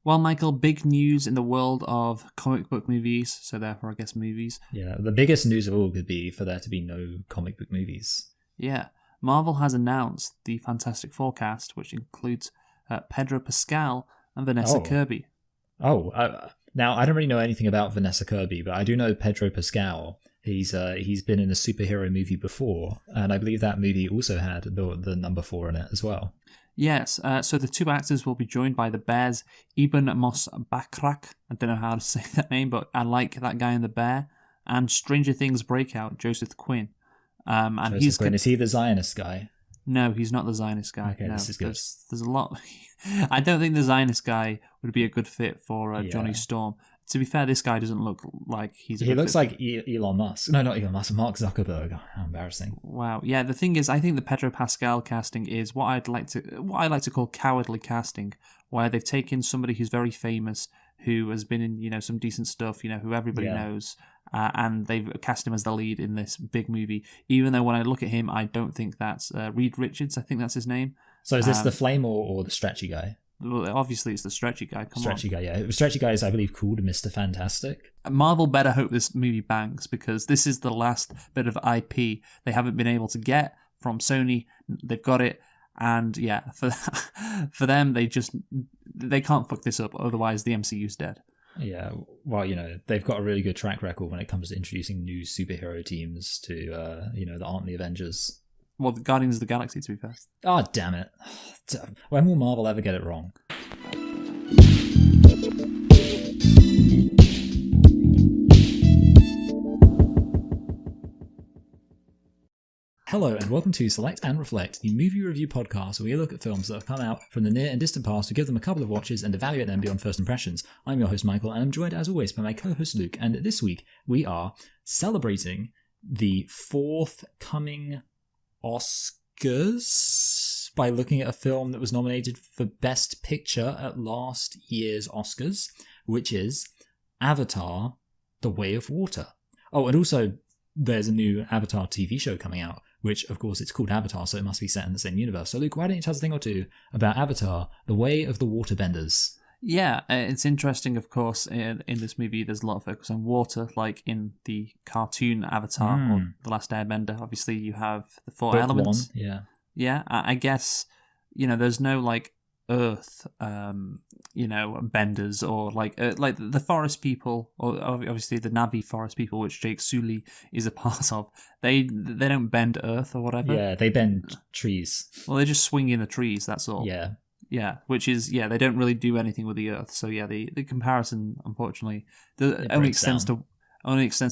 Well, Michael, big news in the world of comic book movies, so therefore I guess movies. Yeah, the biggest news of all could be for there to be no comic book movies. Yeah, Marvel has announced the Fantastic Four cast, which includes Pedro Pascal and Vanessa Kirby. Now I don't really know anything about Vanessa Kirby, but I do know Pedro Pascal. He's been in a superhero movie before, and I believe that movie also had the number 4 in it as well. Yes, so the two actors will be joined by the Bear's Ibn Mos Bakrak. I don't know how to say that name, but I like that guy in The Bear. And Stranger Things breakout, Joseph Quinn. And Joseph Quinn, is he the Zionist guy? No, he's not the Zionist guy. Okay, no, this is good. There's a lot. I don't think the Zionist guy would be a good fit for Johnny Storm. To be fair, this guy doesn't look like he's. He looks like Elon Musk. No, not Elon Musk. Mark Zuckerberg. Oh, how embarrassing! Wow. Yeah. The thing is, I think the Pedro Pascal casting is what I like to call cowardly casting, where they've taken somebody who's very famous, who has been in some decent stuff, who everybody knows, and they've cast him as the lead in this big movie. Even though when I look at him, I don't think that's Reed Richards. I think that's his name. So is this the Flame or the stretchy guy? Well, obviously it's the stretchy guy. Stretchy guy, yeah. Stretchy guy is, I believe, called Mr. Fantastic. Marvel better hope this movie bangs, because this is the last bit of IP they haven't been able to get from Sony. They've got it, and yeah, for them, they can't fuck this up. Otherwise, the MCU's dead. Yeah, well, they've got a really good track record when it comes to introducing new superhero teams to, that aren't the Avengers. Well, the Guardians of the Galaxy, to be fair. Oh, damn it. When will Marvel ever get it wrong? Hello and welcome to Select and Reflect, the movie review podcast where we look at films that have come out from the near and distant past to give them a couple of watches and evaluate them beyond first impressions. I'm your host Michael, and I'm joined as always by my co-host Luke, and this week we are celebrating the forthcoming Oscars by looking at a film that was nominated for Best Picture at last year's Oscars, which is Avatar: The Way of Water. Oh, and also there's a new Avatar TV show coming out, which of course it's called Avatar, so it must be set in the same universe. So Luke, why don't you tell us a thing or two about Avatar: The Way of the Waterbenders? Yeah, it's interesting, of course, in this movie there's a lot of focus on water, like in the cartoon Avatar or The Last Airbender. Obviously, you have the four Book elements. One, yeah. Yeah, I guess, there's no, like, earth, benders, or, like the forest people, or obviously the Na'vi forest people, which Jake Sully is a part of. They don't bend earth or whatever. Yeah, they bend trees. Well, they just swing in the trees, that's all. Yeah. Yeah, which is, they don't really do anything with the earth. So, the comparison, unfortunately, only extends to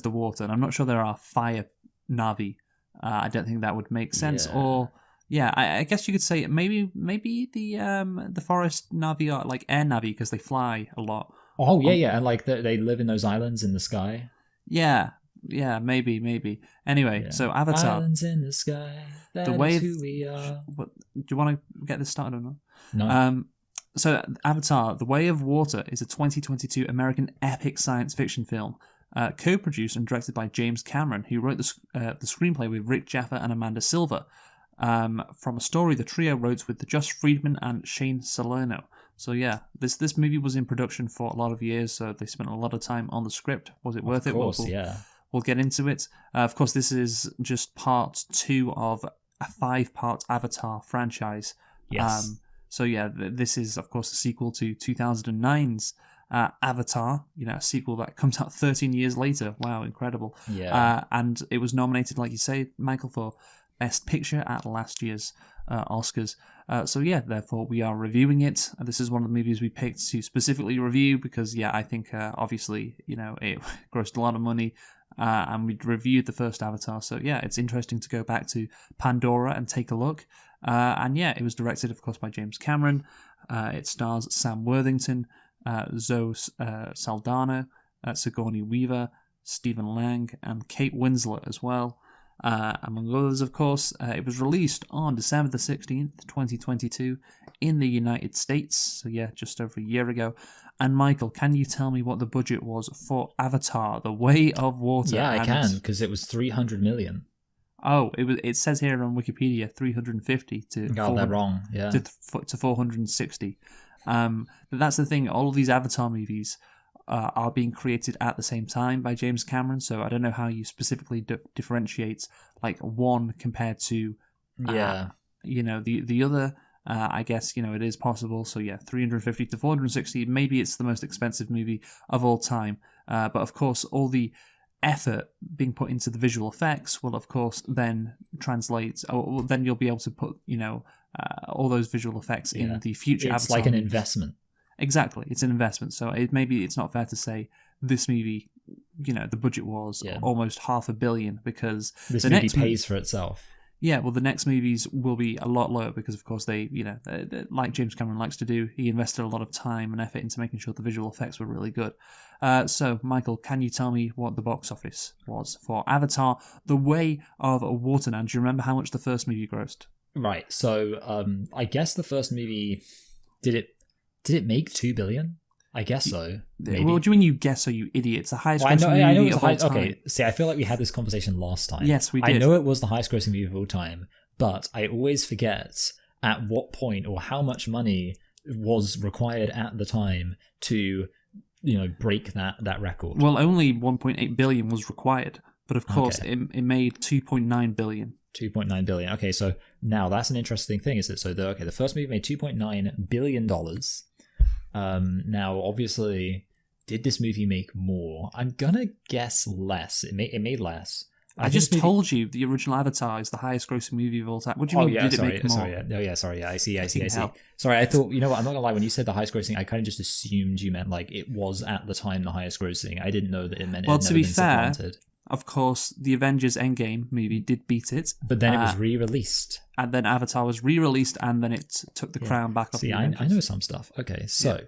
water. And I'm not sure there are fire Na'vi. I don't think that would make sense. Yeah. Or, I guess you could say maybe the forest Na'vi are like air Na'vi because they fly a lot. Oh, yeah. And, like, they live in those islands in the sky. Yeah, maybe. Anyway, so Avatar. Islands in the sky, that is who we are. Do you want to get this started or not? No. So Avatar: The Way of Water is a 2022 American epic science fiction film, co-produced and directed by James Cameron, who wrote the screenplay with Rick Jaffa and Amanda Silver, from a story the trio wrote with Josh Friedman and Shane Salerno. So this movie was in production for a lot of years, so they spent a lot of time on the script. Was it worth it? Of course, yeah. We'll get into it. Of course, this is just part 2 of a 5-part Avatar franchise. Yes. This is, of course, a sequel to 2009's Avatar, a sequel that comes out 13 years later. Wow, incredible. Yeah. And it was nominated, like you say, Michael, for Best Picture at last year's Oscars. Therefore, we are reviewing it. This is one of the movies we picked to specifically review because, I think, obviously, it grossed a lot of money. And we reviewed the first Avatar. So, it's interesting to go back to Pandora and take a look. It was directed, of course, by James Cameron. It stars Sam Worthington, Zoe Saldana, Sigourney Weaver, Stephen Lang, and Kate Winslet as well. Among others, of course. It was released on December the 16th, 2022 in the United States. So, just over a year ago. And Michael, can you tell me what the budget was for Avatar: The Way of Water? Yeah, I can, because it was 300 million. Oh, it says here on Wikipedia 350 to. Oh, they're wrong. Yeah. To 460. That's the thing. All of these Avatar movies are being created at the same time by James Cameron. So I don't know how you specifically differentiate like one compared to the other. I guess it is possible. So yeah, 350 to 460. Maybe it's the most expensive movie of all time. But of course, all the effort being put into the visual effects will, of course, then translate. Or then you'll be able to put all those visual effects in the future. It's Avatar like an movies. investment. Exactly, it's an investment. So maybe it's not fair to say this movie, the budget was almost $500 million because this the movie next pays for itself. Yeah, well, the next movies will be a lot lower because, of course, they like James Cameron likes to do, he invested a lot of time and effort into making sure the visual effects were really good. So, Michael, can you tell me what the box office was for Avatar: The Way of Water? Now, do you remember how much the first movie grossed? Right. So, I guess the first movie did it make $2 billion? I guess so. Maybe. What do you mean you guess so, you idiot? It's the highest grossing I know movie it's of all time. Okay, see, I feel like we had this conversation last time. Yes, we did. I know it was the highest grossing movie of all time, but I always forget at what point or how much money was required at the time to, break that record. Well, only 1.8 billion was required, but of course it made 2.9 billion. 2.9 billion. Okay, so now that's an interesting thing, is it? So the first movie made $2.9 billion. Now, obviously, did this movie make more? I'm gonna guess less. It made less. I just told you the original Avatar is the highest grossing movie of all time. What do you mean? Did it make more? Sorry. I see. Sorry, I thought, I'm not gonna lie, when you said the highest grossing, I kind of just assumed you meant like it was at the time the highest grossing. I didn't know that it meant it had never been supplanted. Of course, the Avengers Endgame movie did beat it. But then it was re-released. And then Avatar was re-released, and then it took the crown back off. See, I know some stuff. Okay, so...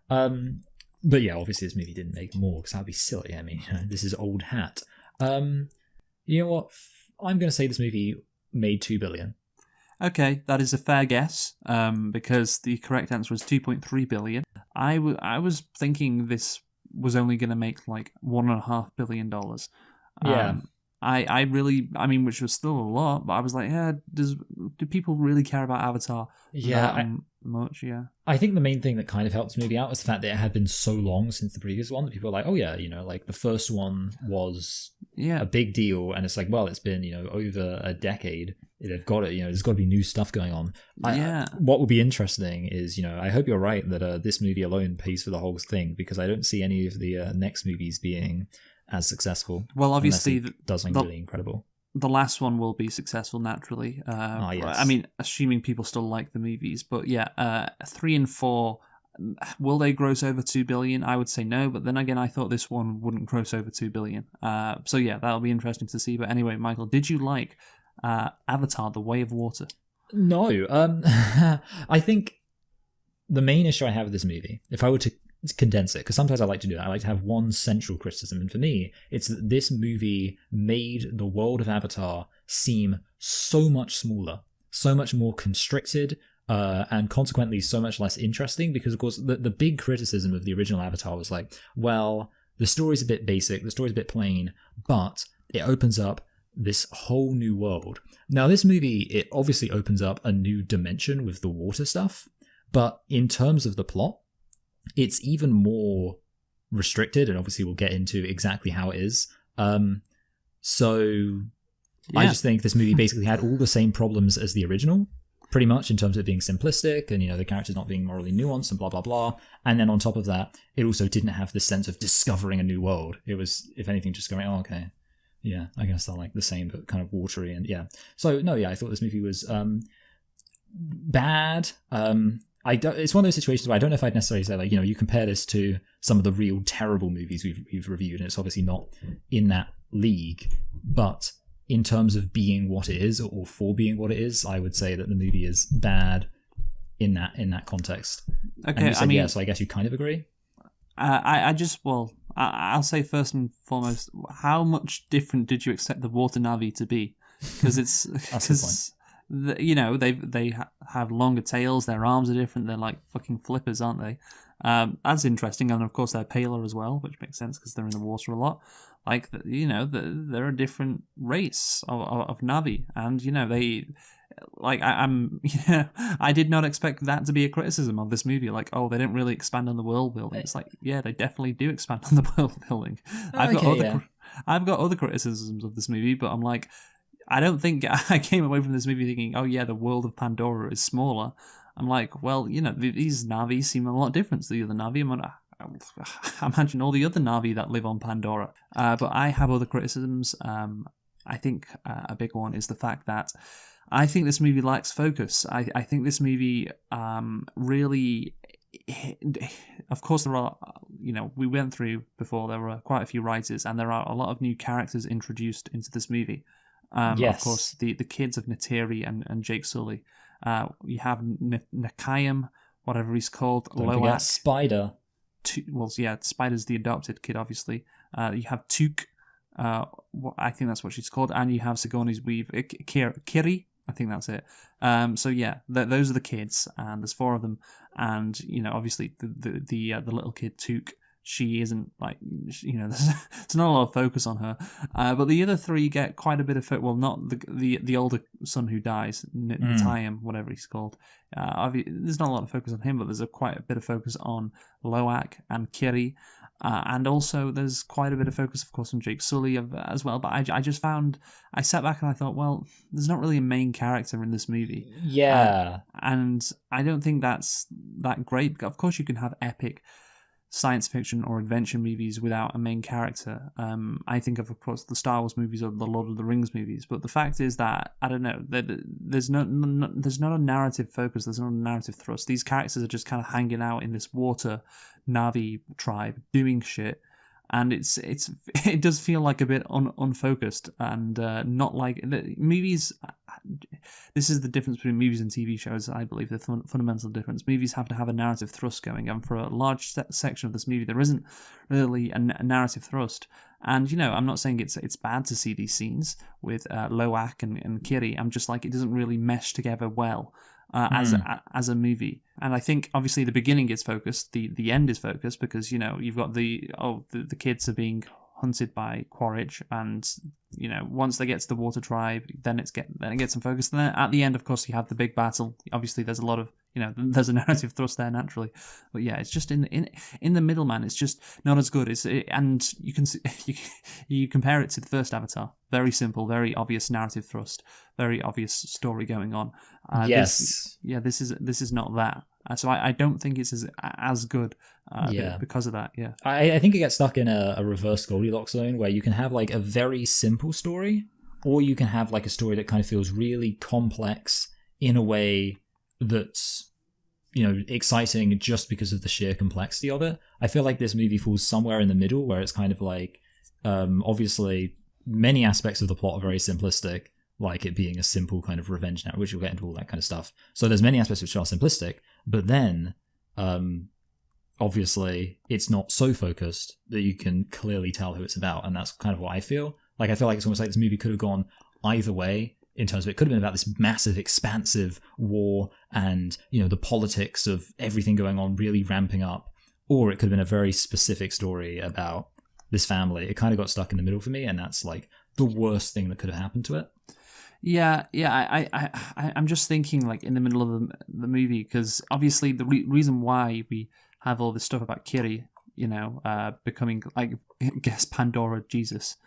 but yeah, obviously this movie didn't make more, because that would be silly. I mean, this is old hat. You know what? I'm going to say this movie made $2 billion. Okay, that is a fair guess, because the correct answer was $2.3 billion. I was thinking this was only going to make like $1.5 billion. Yeah. Which was still a lot, but I was like, do people really care about Avatar that much? Yeah. I think the main thing that kind of helped the movie out was the fact that it had been so long since the previous one that people were like, oh yeah, like the first one was a big deal, and it's like, well, it's been, over a decade. They've got it, there's got to be new stuff going on. What would be interesting is, I hope you're right that this movie alone pays for the whole thing, because I don't see any of the next movies being as successcul. Well, obviously, does something really incredible. The last one will be successful naturally. Yes. I mean, assuming people still like the movies, but 3 and 4, will they gross over 2 billion? I would say no, but then again, I thought this one wouldn't gross over 2 billion. So yeah, that'll be interesting to see. But anyway, Michael, did you like Avatar: The Way of Water? No. I think the main issue I have with this movie, if I were to condense it, because sometimes I like to do that, I like to have one central criticism, and for me it's that this movie made the world of Avatar seem so much smaller, so much more constricted, and consequently so much less interesting, because of course the big criticism of the original Avatar was like, well, the story's a bit basic, the story's a bit plain, but it opens up this whole new world. Now this movie, it obviously opens up a new dimension with the water stuff, but in terms of the plot, it's even more restricted, and obviously we'll get into exactly how it is. I just think this movie basically had all the same problems as the original, pretty much, in terms of it being simplistic and, the characters not being morally nuanced and blah, blah, blah. And then on top of that, it also didn't have the sense of discovering a new world. It was, if anything, just going, oh, okay, yeah, I guess they're like the same, but kind of watery. And yeah. So, no, yeah, I thought this movie was bad. It's one of those situations where I don't know if I'd necessarily say, like, you compare this to some of the real terrible movies we've reviewed, and it's obviously not in that league, but in terms of being what it is, or for being what it is, I would say that the movie is bad in that context. Okay, and you said yeah, so I guess you kind of agree? I'll say first and foremost, how much different did you expect the Water Navi to be? Because it's... That's the point. They have longer tails, their arms are different, they're like fucking flippers, aren't they? That's interesting, and of course they're paler as well, which makes sense because they're in the water a lot. Like they're a different race of Na'vi, and they like I'm I did not expect that to be a criticism of this movie. Like, oh, they didn't really expand on the world building. It's like, yeah, they definitely do expand on the world building. I've got other criticisms of this movie, but I'm like, I don't think I came away from this movie thinking, oh yeah, the world of Pandora is smaller. I'm like, well, these Na'vi seem a lot different to the other Na'vi. I imagine all the other Na'vi that live on Pandora. But I have other criticisms. I think a big one is the fact that I think this movie lacks focus. I think this movie really... Of course, there are, we went through before, there were quite a few writers, and there are a lot of new characters introduced into this movie. Yes. Of course, the kids of Neytiri and Jake Sully. You have Nekayem, whatever he's called. Don't forget Spider. Spider's the adopted kid, obviously. You have Took, I think that's what she's called, and you have Sigourney's Weave, Kiri, I think that's it. So yeah, those are the kids, and there's 4 of them, and obviously the little kid Took, she isn't like, there's not a lot of focus on her, but the other 3 get quite a bit of well, not the older son who dies, Netayem, whatever he's called. There's not a lot of focus on him, but there's quite a bit of focus on Loak and Kiri. And also, there's quite a bit of focus, of course, on Jake Sully as well. But I just found, I sat back and I thought, well, there's not really a main character in this movie. Yeah. And I don't think that's that great. Of course, you can have epic science fiction or adventure movies without a main character. I think of course, the Star Wars movies or the Lord of the Rings movies. But the fact is that, I don't know, there's not a narrative focus. There's not a narrative thrust. These characters are just kind of hanging out in this water Na'vi tribe doing shit, and it does feel like a bit unfocused and not like movies. This is the difference between movies and TV shows. I believe the fundamental difference. Movies have to have a narrative thrust going, and for a large section of this movie, there isn't really a narrative thrust. And I'm not saying it's bad to see these scenes with Loak and Kiri. I'm just like, it doesn't really mesh together well. As a movie. And I think obviously the beginning is focused, the end is focused, because you've got the kids are being hunted by Quaritch, and once they get to the Water Tribe, then it gets some focus. And then at the end, of course, you have the big battle. Obviously, there's a lot of there's a narrative thrust there naturally, but yeah, it's just in the middle, man. It's just not as good. And you can you compare it to the first Avatar. Very simple, very obvious narrative thrust, very obvious story going on. Yes. This is not that. So I don't think it's as good because of that. Yeah. I think it gets stuck in a reverse Goldilocks zone where you can have like a very simple story, or you can have like a story that kind of feels really complex in a way that's exciting just because of the sheer complexity of it. I feel like this movie falls somewhere in the middle where it's kind of like obviously many aspects of the plot are very simplistic, like it being a simple kind of revenge narrative, which we'll get into all that kind of stuff. So there's many aspects which are simplistic, but then obviously it's not so focused that you can clearly tell who it's about, and that's kind of what I feel. Like I feel like it's almost like this movie could have gone either way, in terms of it could have been about this massive, expansive war and, the politics of everything going on really ramping up, or it could have been a very specific story about this family. It kind of got stuck in the middle for me, and that's like the worst thing that could have happened to it. Yeah. I'm just thinking like in the middle of the movie, because obviously the reason why we have all this stuff about Kiri, becoming, I guess, Pandora Jesus.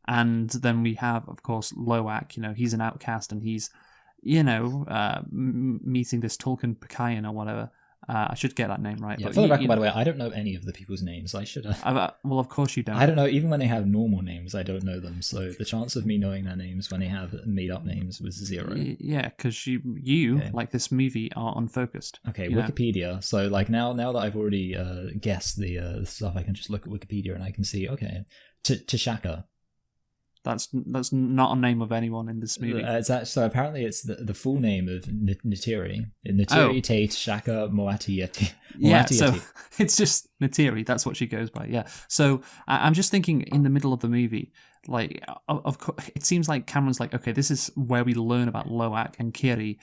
And then we have, of course, Loak. He's an outcast, and he's, meeting this Tolkien Pikayan or whatever. I should get that name right. Yeah, but for the record, by the way, I don't know any of the people's names. I should have. Well, of course you don't. I don't know. Even when they have normal names, I don't know them. So the chance of me knowing their names when they have made-up names was 0. Yeah, because you Okay. like this movie, are unfocused. Okay, Wikipedia. So like now that I've already guessed the stuff, I can just look at Wikipedia and I can see, okay, T'Chaka. That's not a name of anyone in this movie. So apparently it's the full name of Neytiri. Neytiri Tate Shaka Moati Yeti. Yeah, so it's just Neytiri. That's what she goes by. Yeah. So I'm just thinking in the middle of the movie, like, of course, it seems like Cameron's like, okay, this is where we learn about Loak and Kiri,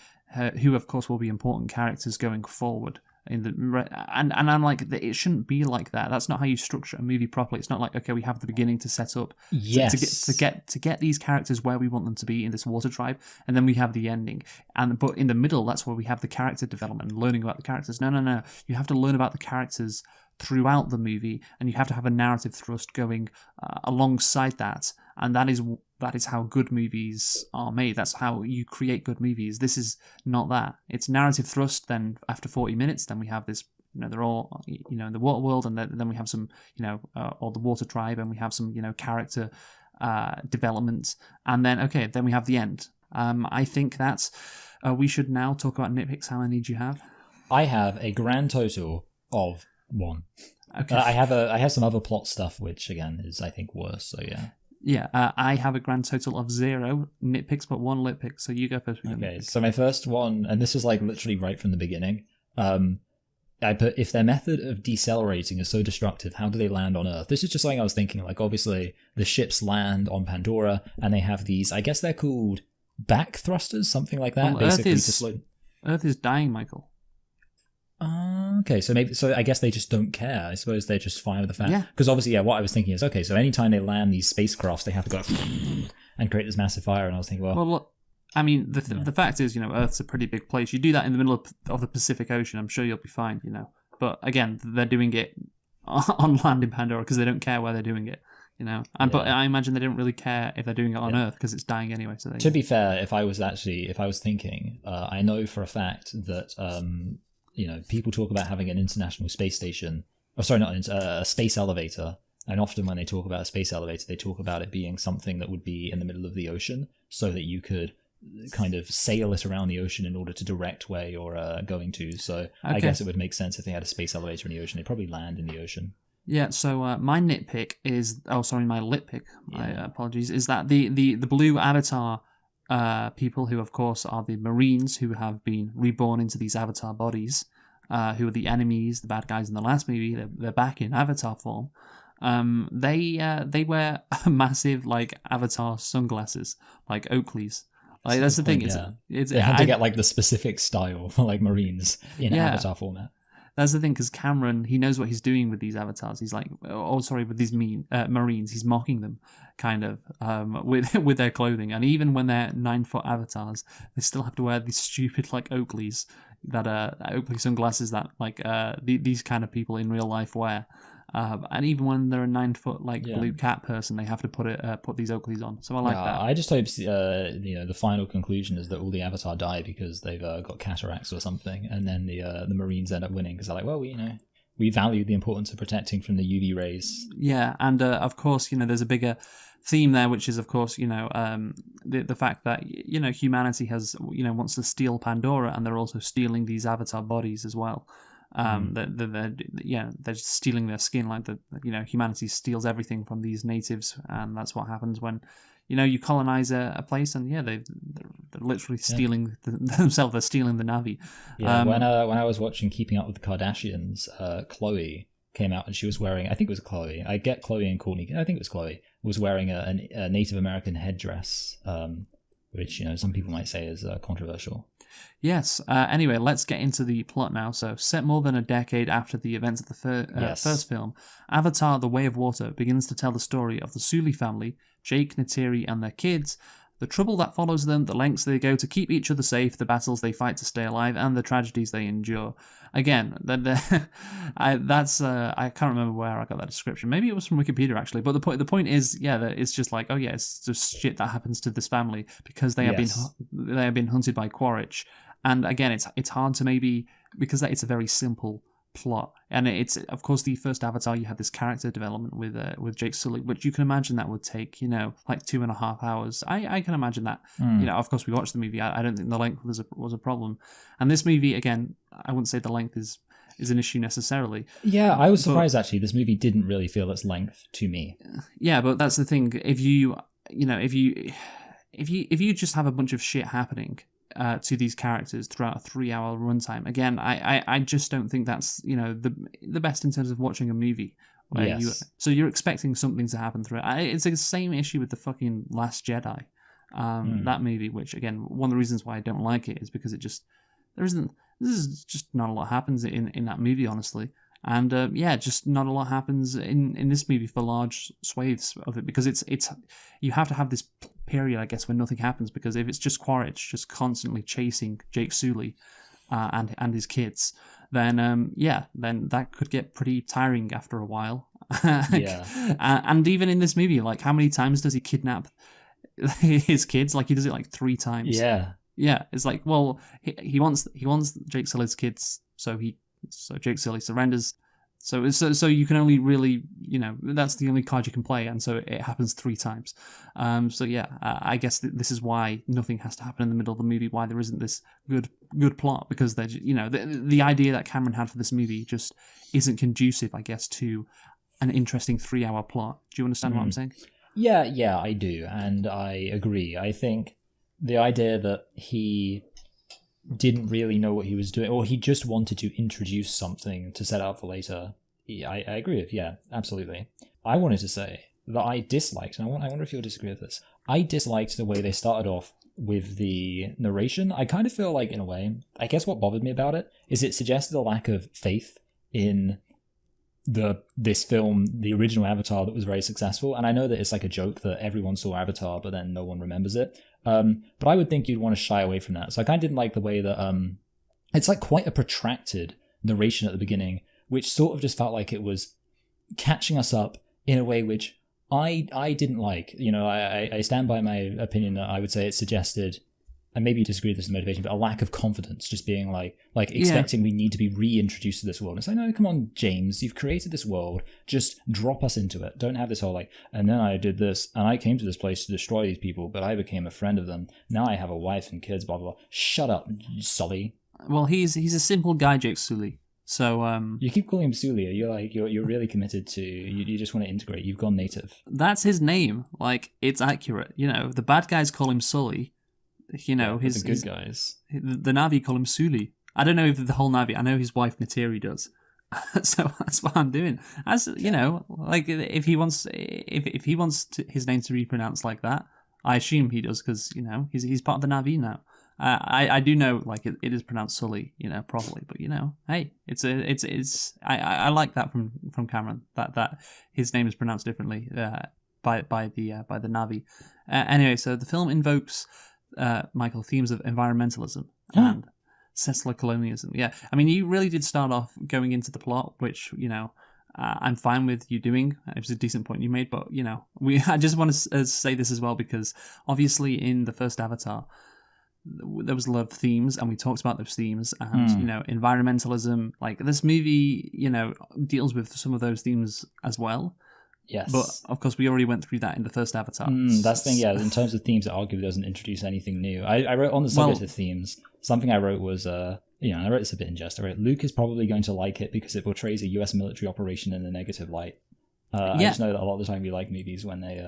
who of course will be important characters going forward. and I'm like, it shouldn't be like that. That's not how you structure a movie properly. It's not like, okay, we have the beginning to set up to get these characters where we want them to be in this water tribe, and then we have the ending. But in the middle, that's where we have the character development and learning about the characters. No. You have to learn about the characters throughout the movie, and you have to have a narrative thrust going alongside that, and that is how good movies are made. That's how you create good movies. This is not that. It's narrative thrust, then after 40 minutes, then we have this, they're all, in the water world, and then we have some, or the water tribe, and we have some, character development, and then, okay, then we have the end. I think that we should now talk about nitpicks. How many do you have? I have a grand total of 1. Okay. I have some other plot stuff, which again is, I think, worse. So yeah. Yeah, I have a grand total of 0 nitpicks, but 1 lit pick. So you go first. Okay, so my first one, and this is like literally right from the beginning. I put, if their method of decelerating is so destructive, how do they land on Earth? This is just something I was thinking. Like, obviously, the ships land on Pandora, and they have these. I guess they're called back thrusters, something like that. Well, Earth is dying, Michael. Okay, so I guess they just don't care. I suppose they're just fine with the fact. Yeah. Because obviously, what I was thinking is, okay, so anytime they land these spacecrafts, they have to go and create this massive fire. And I was thinking, well, look, I mean, the fact is, Earth's a pretty big place. You do that in the middle of the Pacific Ocean, I'm sure you'll be fine, But again, they're doing it on land in Pandora because they don't care where they're doing it, But I imagine they don't really care if they're doing it on Earth because it's dying anyway. So to be fair, if I was thinking, I know for a fact that people talk about having an international space station. Oh, sorry, not a space elevator. And often when they talk about a space elevator, they talk about it being something that would be in the middle of the ocean, so that you could kind of sail it around the ocean in order to direct where you're going to. So okay. I guess it would make sense if they had a space elevator in the ocean. They'd probably land in the ocean. Yeah, so my nitpick is... Oh, sorry, my lit pick. My apologies. Is that the blue avatar people who, of course, are the Marines who have been reborn into these avatar bodies, who are the enemies, the bad guys in the last movie. They're back in avatar form. They wear massive avatar sunglasses, like Oakley's. That's the thing. It's they had to get the specific style for Marines in avatar format. That's the thing, because Cameron, he knows what he's doing with these avatars. He's with these Marines, he's mocking them, kind of, with their clothing. And even when they're 9-foot avatars, they still have to wear these stupid Oakleys, Oakley sunglasses that these kind of people in real life wear. And even when they're a 9-foot blue cat person, they have to put these Oakleys on. So I like that. I just hope the final conclusion is that all the Avatar die because they've got cataracts or something, and then the Marines end up winning because they're like, well, we value the importance of protecting from the UV rays. Yeah, and of course, there's a bigger theme there, which is, of course, the fact that humanity has wants to steal Pandora, and they're also stealing these Avatar bodies as well. They're just stealing their skin, humanity steals everything from these natives, and that's what happens when you colonize a place, and they're literally stealing themselves. They're stealing the Na'vi. When I was watching Keeping Up with the Kardashians, Chloe came out and she was wearing, I think it was Chloe, I get Chloe and Courtney, I think it was Chloe, was wearing a Native American headdress, which some people might say is controversial. Yes. Anyway, let's get into the plot now. So, set more than a decade after the events of the first film, Avatar: The Way of Water begins to tell the story of the Sully family, Jake, Neytiri, and their kids, the trouble that follows them, the lengths they go to keep each other safe, the battles they fight to stay alive, and the tragedies they endure. Again, I can't remember where I got that description. Maybe it was from Wikipedia, actually. But the point is, that it's just it's just shit that happens to this family because they have been hunted by Quaritch. And again, it's hard to maybe, because it's a very simple plot, and it's, of course, the first Avatar, you had this character development with Jake Sully, which you can imagine that would take 2.5 hours. I can imagine that. Of course, we watched the movie. I don't think the length was a problem, and this movie, again, I wouldn't say the length is an issue necessarily. Yeah, I was surprised actually. This movie didn't really feel its length to me. Yeah, but that's the thing. If you just have a bunch of shit happening to these characters throughout a 3-hour runtime, again, I just don't think that's the best in terms of watching a movie. So you're expecting something to happen through it. It's the same issue with the fucking Last Jedi, that movie, which again, one of the reasons why I don't like it is because it just there this is just not a lot happens in that movie, honestly. And just not a lot happens in this movie for large swathes of it, because it's you have to have this period, I guess, when nothing happens, because if it's just Quaritch just constantly chasing Jake Sully and his kids, then then that could get pretty tiring after a while. Yeah. And even in this movie, like, how many times does he kidnap his kids? Like, he does it like 3 times. Yeah. Yeah, it's like, well, he wants Jake Sully's kids, so Jake Sully surrenders. So you can only really, that's the only card you can play, and so it happens 3 times. I guess this is why nothing has to happen in the middle of the movie, why there isn't this good plot, because the idea that Cameron had for this movie just isn't conducive, I guess, to an interesting 3-hour plot. Do you understand what I'm saying? Yeah, I do, and I agree. I think the idea that he didn't really know what he was doing, or he just wanted to introduce something to set up for later, I agree with. Yeah, absolutely. I wanted to say that I disliked, and I wonder if you'll disagree with this, I disliked the way they started off with the narration. I kind of feel like, in a way, I guess what bothered me about it is it suggested a lack of faith in this film, the original Avatar, that was very successful. And I know that it's like a joke that everyone saw Avatar, but then no one remembers it. But I would think you'd want to shy away from that. So I kind of didn't like the way that it's like quite a protracted narration at the beginning, which sort of just felt like it was catching us up in a way which I didn't like. I stand by my opinion that I would say it suggested, and maybe you disagree with this motivation, but a lack of confidence, just being like expecting we need to be reintroduced to this world. It's like, no, come on, James, you've created this world, just drop us into it. Don't have this whole and then I did this, and I came to this place to destroy these people, but I became a friend of them. Now I have a wife and kids, blah, blah, blah. Shut up, Sully. Well, he's a simple guy, Jake Sully. So you keep calling him Sully. You're really committed to, you just want to integrate. You've gone native. That's his name. Like, it's accurate. The bad guys call him Sully. The good guys. The Na'vi call him Sully. I don't know if the whole Na'vi. I know his wife Neytiri does. So that's what I'm doing. As like, if he wants his name to be pronounced like that, I assume he does, because he's part of the Na'vi now. I do know, like, it is pronounced Sully, properly, but hey, I like that from Cameron, that his name is pronounced differently by the Na'vi. Anyway, so the film invokes, Michael, themes of environmentalism and settler colonialism. Yeah, I mean, you really did start off going into the plot, which I'm fine with you doing. It was a decent point you made, but I just want to say this as well, because obviously in the first Avatar, there was a lot of themes, and we talked about those themes, and environmentalism. Like, this movie, deals with some of those themes as well. Yes. But, of course, we already went through that in the first Avatar. That's the thing, yeah. In terms of themes, it arguably doesn't introduce anything new. I wrote on the subject of themes, something I wrote was, I wrote this a bit in jest. I wrote, Luke is probably going to like it because it portrays a US military operation in a negative light. I just know that a lot of the time we like movies when they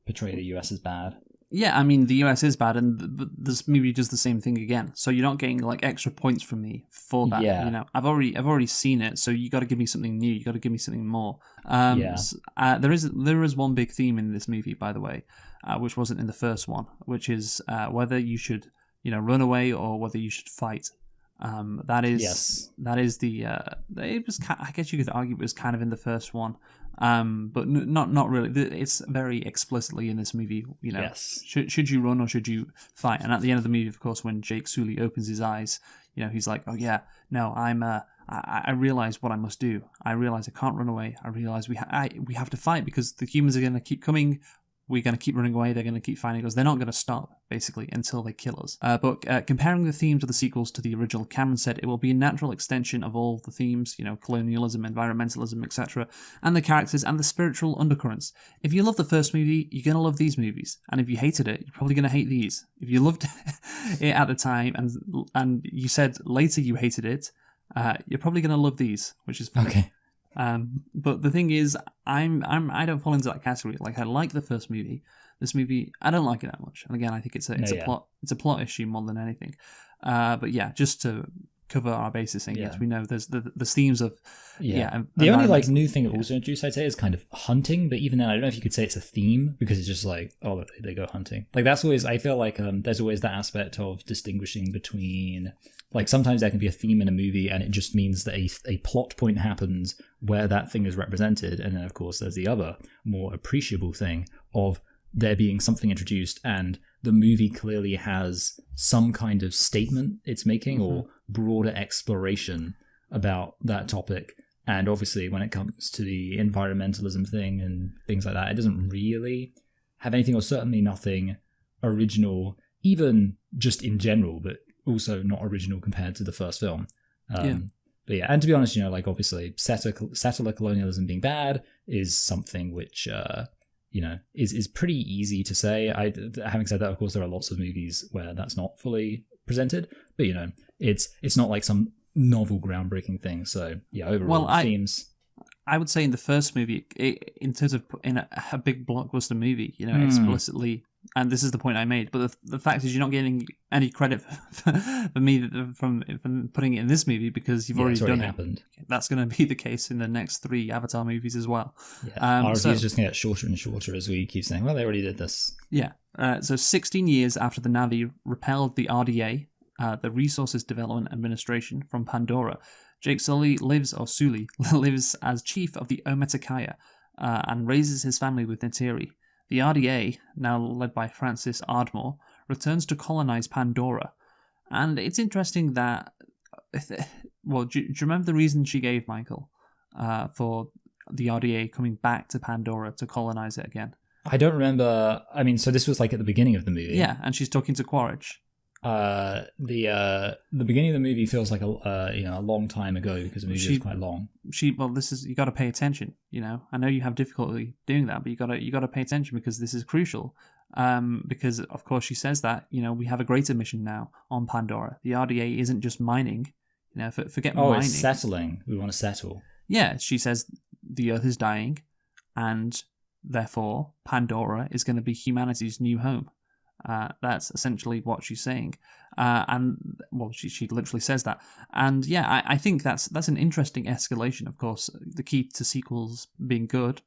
portray the US as bad. Yeah, I mean, the US is bad, but this movie does the same thing again. So you're not getting, like, extra points from me for that. Yeah. I've already seen it, so you got to give me something new. You got to give me something more. There is one big theme in this movie, by the way, which wasn't in the first one, which is whether you should, run away or whether you should fight. That is the. It was. I guess you could argue it was kind of in the first one. But not really. It's very explicitly in this movie. Yes. Should you run or should you fight? And at the end of the movie, of course, when Jake Sully opens his eyes, he's like, "Oh yeah, no, I realize what I must do. I realize I can't run away. I realize we have to fight because the humans are going to keep coming. We're going to keep running away. They're going to keep finding us. They're not going to stop, basically, until they kill us." But comparing the themes of the sequels to the original, Cameron said it will be a natural extension of all the themes, colonialism, environmentalism, etc., and the characters and the spiritual undercurrents. If you love the first movie, you're going to love these movies. And if you hated it, you're probably going to hate these. If you loved it at the time and you said later you hated it, you're probably going to love these, which is funny. Okay. But the thing is, I don't fall into that category. Like, I like the first movie. This movie, I don't like it that much. And again, I think it's a plot issue more than anything. But yeah, just to cover our bases, saying Yeah. yes, we know there's the themes of The only like environmental- new thing it also introduced, I'd say, is kind of hunting. But even then, I don't know if you could say it's a theme because it's just like, oh, they go hunting. Like that's always, I feel like there's always that aspect of distinguishing between, like sometimes there can be a theme in a movie and it just means that a plot point happens where that thing is represented, and then of course there's the other more appreciable thing of there being something introduced and the movie clearly has some kind of statement it's making or broader exploration about that topic. And obviously when it comes to the environmentalism thing and things like that, it doesn't really have anything, or certainly nothing original, even just in general, but also not original compared to the first film. But yeah, and to be honest, like obviously settler colonialism being bad is something which is pretty easy to say. Having said that, of course, there are lots of movies where that's not fully presented, but it's not like some novel groundbreaking thing. So yeah, overall themes. I would say in the first movie, in terms of in a big blockbuster movie, explicitly, and this is the point I made, but the fact is you're not getting any credit for me from putting it in this movie because you've already done happened. It. That's going to be the case in the next 3 Avatar movies as well. Yeah. Our reviews just going to get shorter and shorter as we keep saying, well, they already did this. Yeah. So 16 years after the Na'vi repelled the RDA, the Resources Development Administration, from Pandora, Jake Sully lives as chief of the Ometakaya and raises his family with Neytiri. The RDA, now led by Francis Ardmore, returns to colonize Pandora. And it's interesting that... Well, do you remember the reason she gave, Michael, for the RDA coming back to Pandora to colonize it again? I don't remember. I mean, so this was like at the beginning of the movie. Yeah, and she's talking to Quaritch. The beginning of the movie feels like a long time ago because the movie is quite long. You got to pay attention. I know you have difficulty doing that, but you got to pay attention because this is crucial. Because of course she says that we have a greater mission now on Pandora. The RDA isn't just mining. Forget mining. Oh, it's settling. We want to settle. Yeah, she says the Earth is dying, and therefore Pandora is going to be humanity's new home. That's essentially what she's saying, she literally says that, and yeah, I think that's an interesting escalation. Of course, the key to sequels being good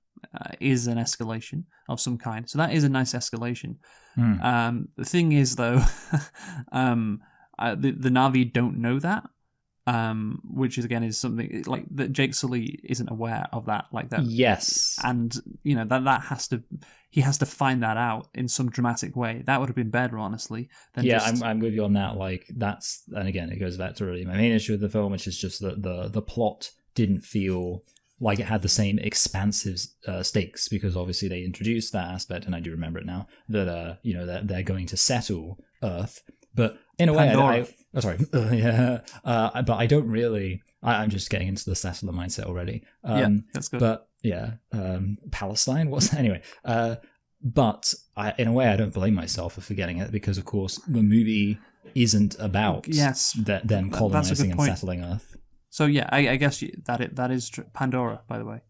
is an escalation of some kind, so that is a nice escalation. The thing is, though, the Na'vi don't know that, which is something like that Jake Sully isn't aware of that, like that. Yes, and that he has to find that out in some dramatic way. That would have been better, honestly. I'm with you on that. Like and again, it goes back to really my main issue with the film, which is just that the plot didn't feel like it had the same expansive stakes, because obviously they introduced that aspect, and I do remember it now, that that they're going to settle Earth, but in a way, but I don't really. I'm just getting into the settler mindset already. That's good. But Palestine. Anyway? But in a way, I don't blame myself for forgetting it, because of course the movie isn't about them colonizing and settling Earth. So yeah, I guess that is Pandora. By the way,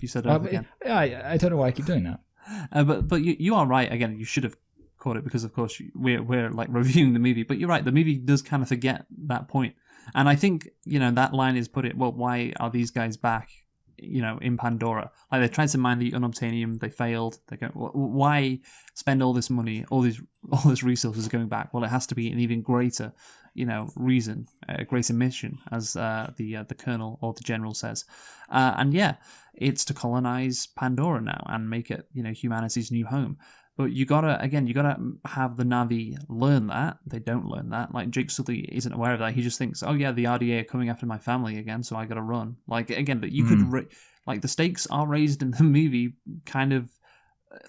you said Earth again. I don't know why I keep doing that. But you are right. Again, you should have caught it, because of course we're like reviewing the movie. But you're right. The movie does kind of forget that point. And I think, that line is put it, well, why are these guys back, in Pandora? Like, they tried to mine the unobtainium, they failed. They go, why spend all this money, all this resources going back? Well, it has to be an even greater, reason, a greater mission, as the colonel or the general says. And yeah, it's to colonize Pandora now and make it, humanity's new home. But you gotta have the Na'vi learn that. They don't learn that. Like, Jake Sully isn't aware of that. He just thinks, oh yeah, the RDA are coming after my family again, so I gotta run. Like, again, that you could, the stakes are raised in the movie kind of,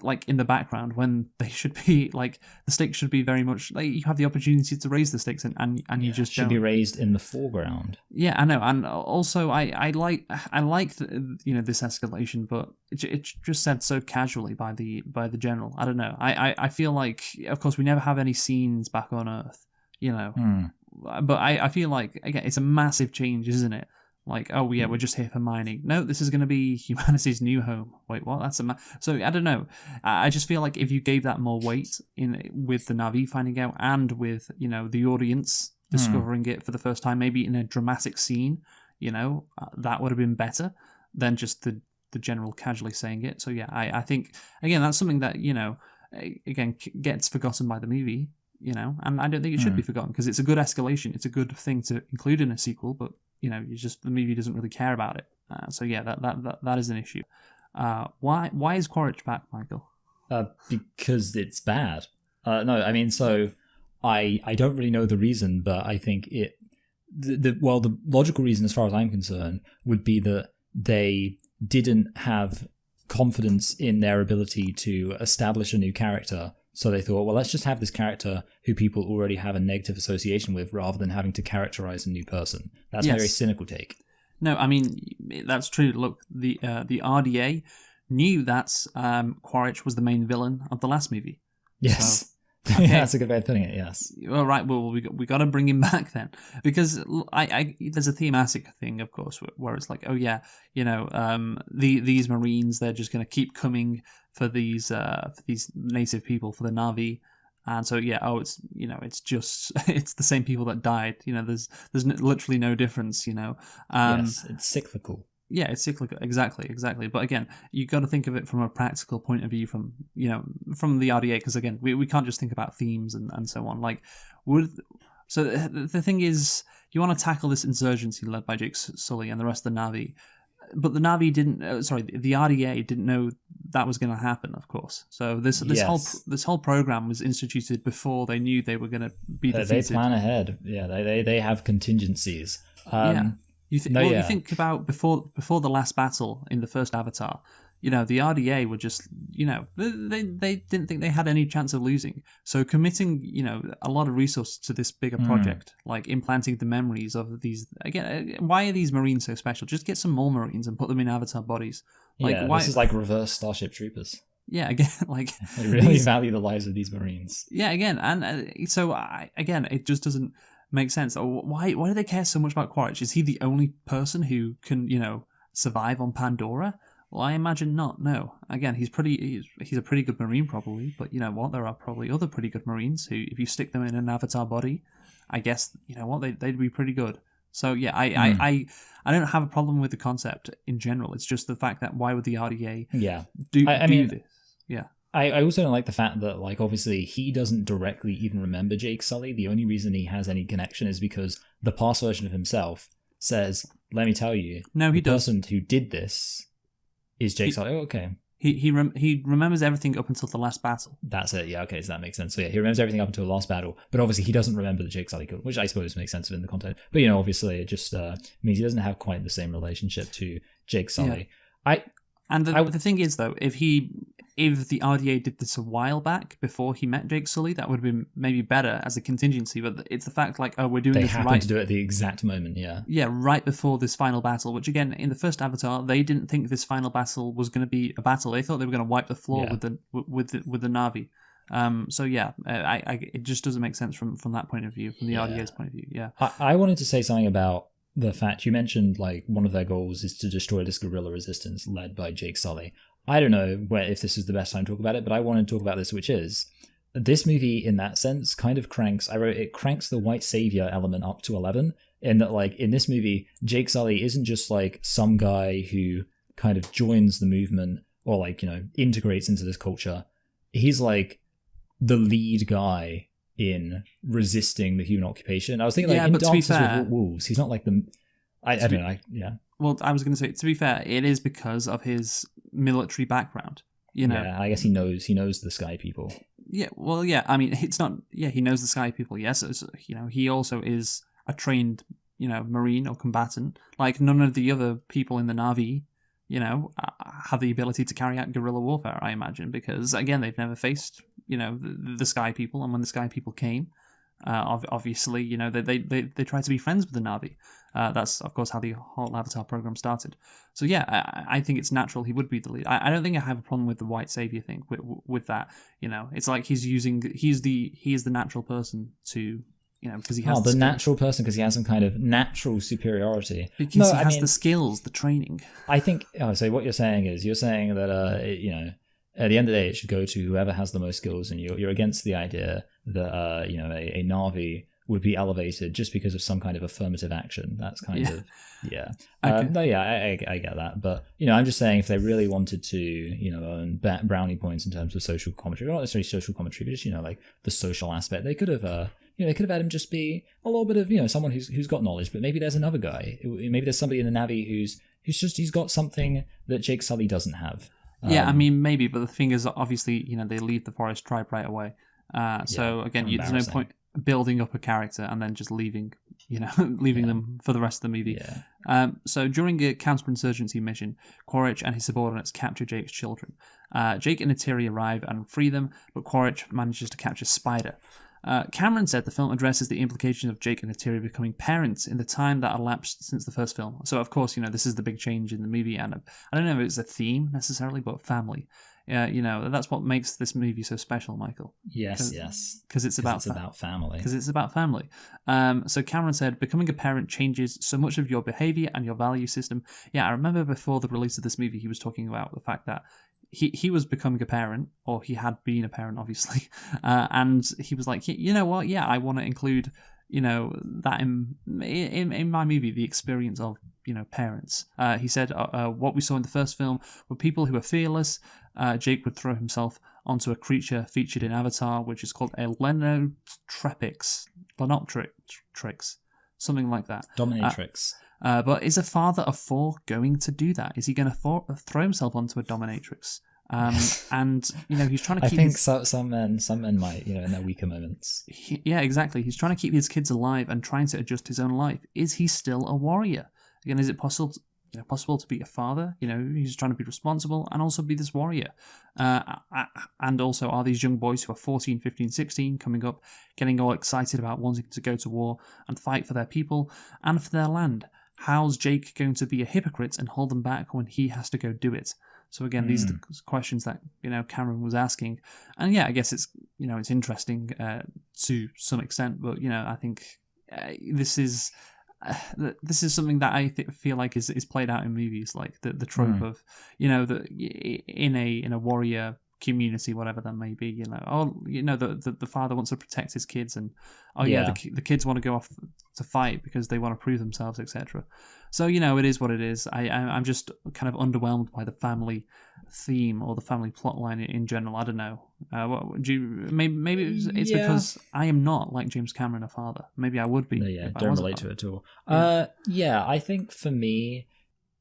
like, in the background, when they should be, like, the stakes should be very much, like, you have the opportunity to raise the stakes, and you just should don't. Be raised in the foreground. Yeah, I know, and also I like this escalation, but it's just said so casually by the general. I don't know. I feel like, of course, we never have any scenes back on Earth, but I feel like, again, it's a massive change, isn't it? Like, oh yeah, we're just here for mining. No, this is going to be humanity's new home. Wait, what? That's so I don't know. I just feel like if you gave that more weight with the Na'vi finding out, and with the audience discovering it for the first time, maybe in a dramatic scene, that would have been better than just the general casually saying it. So yeah, I think again that's something that again gets forgotten by the movie, and I don't think it should be forgotten because it's a good escalation. It's a good thing to include in a sequel, but the movie doesn't really care about it. So yeah, that is an issue. Why is Quaritch back, Michael? Because it's bad. No, I mean, so I don't really know the reason, but I think the logical reason, as far as I'm concerned, would be that they didn't have confidence in their ability to establish a new character. So they thought, well, let's just have this character who people already have a negative association with rather than having to characterize a new person. That's a very cynical take. No, I mean, that's true. Look, the RDA knew that Quaritch was the main villain of the last movie. Yes. So, okay. Yeah, that's a good way of putting it, yes. All right, well, we got to bring him back then. Because there's a thematic thing, of course, where it's like, oh yeah, these Marines, they're just going to keep coming for these native people, for the Na'vi. And so, yeah, it's just, it's the same people that died. There's literally no difference, Yes, it's cyclical. Yeah, it's cyclical. Exactly. But again, you got to think of it from a practical point of view, from the RDA, because again, we can't just think about themes and so on. So the thing is, you want to tackle this insurgency led by Jake Sully and the rest of the Na'vi, but the Na'vi didn't. The RDA didn't know that was going to happen, of course. So this whole program was instituted before they knew they were going to be defeated. They plan ahead. Yeah, they have contingencies. Yeah. You think about before the last battle in the first Avatar, the RDA were just, they didn't think they had any chance of losing. So committing, a lot of resources to this bigger project, like implanting the memories of these. Again, why are these Marines so special? Just get some more Marines and put them in Avatar bodies. This is like reverse Starship Troopers. Yeah, again, they really value the lives of these Marines. Yeah, again, and it just doesn't make sense. Why do they care so much about Quaritch? Is he the only person who can, survive on Pandora? Well, I imagine not. No. Again, he's a pretty good Marine probably, but you know what? There are probably other pretty good Marines who, if you stick them in an Avatar body, I guess they'd be pretty good. So yeah, I don't have a problem with the concept in general. It's just the fact that why would the RDA do this? Yeah. I also don't like the fact that, obviously he doesn't directly even remember Jake Sully. The only reason he has any connection is because the past version of himself says, let me tell you, the person who did this is Jake Sully. Oh, okay. He remembers everything up until the last battle. That's it, yeah, okay, so that makes sense. So yeah, he remembers everything up until the last battle, but obviously he doesn't remember the Jake Sully kill, which I suppose makes sense within the content. But, obviously it just means he doesn't have quite the same relationship to Jake Sully. Yeah. The thing is, though, if the RDA did this a while back before he met Jake Sully, that would have been maybe better as a contingency. But it's the fact, we're doing this right. They happened to do it at the exact moment, yeah. Yeah, right before this final battle. Which again, in the first Avatar, they didn't think this final battle was going to be a battle. They thought they were going to wipe the floor with the Na'vi. So yeah, it just doesn't make sense from that point of view, from the RDA's point of view. Yeah. I wanted to say something about the fact you mentioned, one of their goals is to destroy this guerrilla resistance led by Jake Sully. I don't know if this is the best time to talk about it, but I want to talk about this, which is this movie in that sense kind of cranks the white savior element up to 11, in that in this movie, Jake Sully isn't just some guy who kind of joins the movement or integrates into this culture. He's the lead guy in resisting the human occupation. I was thinking in Dances with Wolves, he's not I don't know. Yeah. Well, I was going to say, to be fair, it is because of his military background. Yeah, I guess he knows the Sky People. Yeah, well, yeah. I mean, it's not. Yeah, he knows the Sky People. Yes, he also is a trained, Marine or combatant. None of the other people in the Na'vi, have the ability to carry out guerrilla warfare. I imagine because again, they've never faced, the Sky People, and when the Sky People came, obviously, they tried to be friends with the Na'vi. That's, of course, how the whole Avatar program started. So, yeah, I think it's natural he would be the lead. I don't think I have a problem with the white savior thing with that. It's like he is the natural person to, because he has natural person because he has some kind of natural superiority. Because he has the skills, the training. I think, so what you're saying that, at the end of the day, it should go to whoever has the most skills, and you're against the idea that, a Na'vi would be elevated just because of some kind of affirmative action. That's kind of Okay. no, yeah, I get that, but I'm just saying if they really wanted to, earn brownie points in terms of social commentary, not necessarily social commentary, but just like the social aspect, they could have they could have had him just be a little bit of someone who's got knowledge, but maybe there's another guy, maybe there's somebody in the Navy he's got something that Jake Sully doesn't have. Yeah, I mean, maybe, but the thing is, obviously, they leave the Forest Tribe right away. So again, there's no point building up a character and then just leaving, leaving them for the rest of the movie. Yeah. So during a counterinsurgency mission, Quaritch and his subordinates capture Jake's children. Jake and Neytiri arrive and free them, but Quaritch manages to capture Spider. Cameron said the film addresses the implications of Jake and Neytiri becoming parents in the time that elapsed since the first film. So, of course, this is the big change in the movie, and I don't know if it's a theme necessarily, but family. That's what makes this movie so special, Michael. Yes. Because it's about family. Because it's about family. So Cameron said, becoming a parent changes so much of your behavior and your value system. Yeah, I remember before the release of this movie, he was talking about the fact that he was becoming a parent, or he had been a parent, obviously, and he was like, you know what? Yeah, I want to include, that in my movie, the experience of parents. He said, what we saw in the first film were people who were fearless. Jake would throw himself onto a creature featured in Avatar, which is called a Lenoptrix, something like that. Dominatrix. But is a father of 4 going to do that? Is he going to throw himself onto a dominatrix? And he's trying to keep. I think some men might, in their weaker moments. Yeah, exactly. He's trying to keep his kids alive and trying to adjust his own life. Is he still a warrior? Again, is it possible to be a father? He's trying to be responsible and also be this warrior. And also, are these young boys who are 14, 15, 16 coming up, getting all excited about wanting to go to war and fight for their people and for their land? How's Jake going to be a hypocrite and hold them back when he has to go do it? So again, these are the questions that Cameron was asking, and yeah, I guess it's it's interesting to some extent, but I think this is something that I feel like is played out in movies, like the trope of in a warrior community, whatever that may be, the father wants to protect his kids, and the kids want to go off to fight because they want to prove themselves, etc. So it is what it is. I'm just kind of underwhelmed by the family theme or the family plotline in general. I don't know. What do you? Maybe it's because I am not like James Cameron, a father. Maybe I would be. No, yeah, don't relate to it at all. I think for me,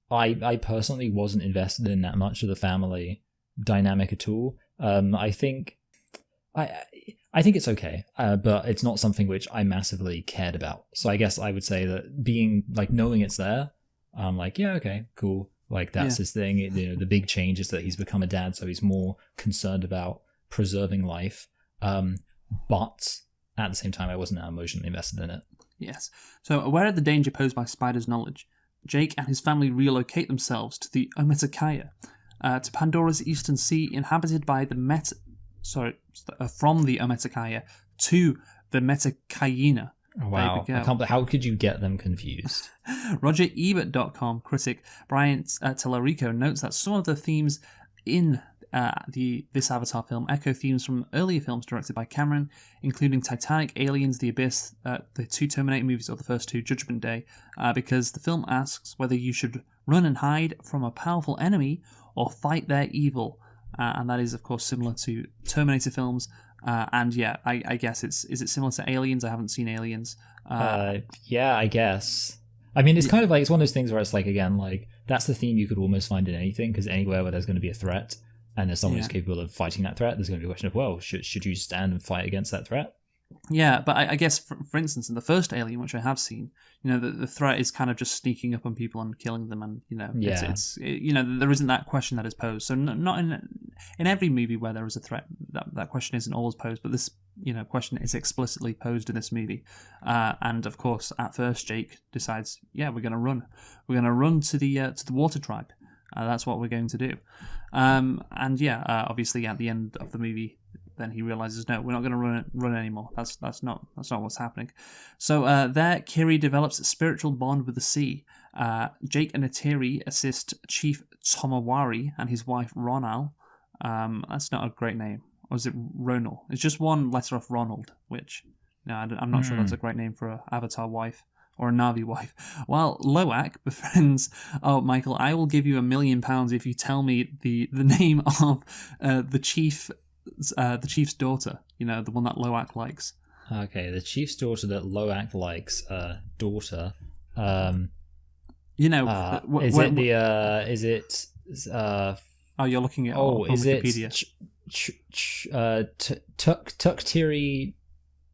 I personally wasn't invested in that much of the family dynamic at all. I think it's okay, but it's not something which I massively cared about. So I guess I would say that being knowing it's there, I'm like, yeah, okay, cool. That's his thing. The big change is that he's become a dad, so he's more concerned about preserving life. But at the same time, I wasn't that emotionally invested in it. Yes. So aware of the danger posed by Spider's knowledge, Jake and his family relocate themselves to the Ometakaya, to Pandora's eastern sea, inhabited by from the Ometakaya to the Metakayina. Oh, wow. How could you get them confused? RogerEbert.com critic Brian Tellerico notes that some of the themes in this Avatar film echo themes from earlier films directed by Cameron, including Titanic, Aliens, The Abyss, the 2 Terminator movies, or the first 2, Judgment Day, because the film asks whether you should run and hide from a powerful enemy or fight their evil. And that is, of course, similar to Terminator films. And yeah, I guess is it similar to Aliens? I haven't seen Aliens. Yeah, I guess. I mean, it's kind of it's one of those things where it's again, that's the theme you could almost find in anything, because anywhere where there's going to be a threat and there's someone who's capable of fighting that threat, there's going to be a question of, well, should you stand and fight against that threat? Yeah, but I guess, for instance, in the first Alien, which I have seen, the threat is kind of just sneaking up on people and killing them, and there isn't that question that is posed. So not in every movie where there is a threat, that question isn't always posed, but this question is explicitly posed in this movie. And of course, at first, Jake decides, yeah, we're going to run. We're going to run to the Water Tribe. That's what we're going to do. Obviously, at the end of the movie, then he realizes, no, we're not going to run anymore. That's not what's happening. So there, Kiri develops a spiritual bond with the sea. Jake and Neytiri assist Chief Tomawari and his wife Ronal. That's not a great name. Or is it Ronal? It's just one letter off Ronald, which No, I'm not sure that's a great name for an Avatar wife or a Na'vi wife. While Loak befriends, oh Michael, I will give you £1 million if you tell me the name of the chief's daughter. You know, the one that Loak likes. Okay, the chief's daughter that Loak likes, daughter. You know, oh, you're looking at on Wikipedia. Tuktiri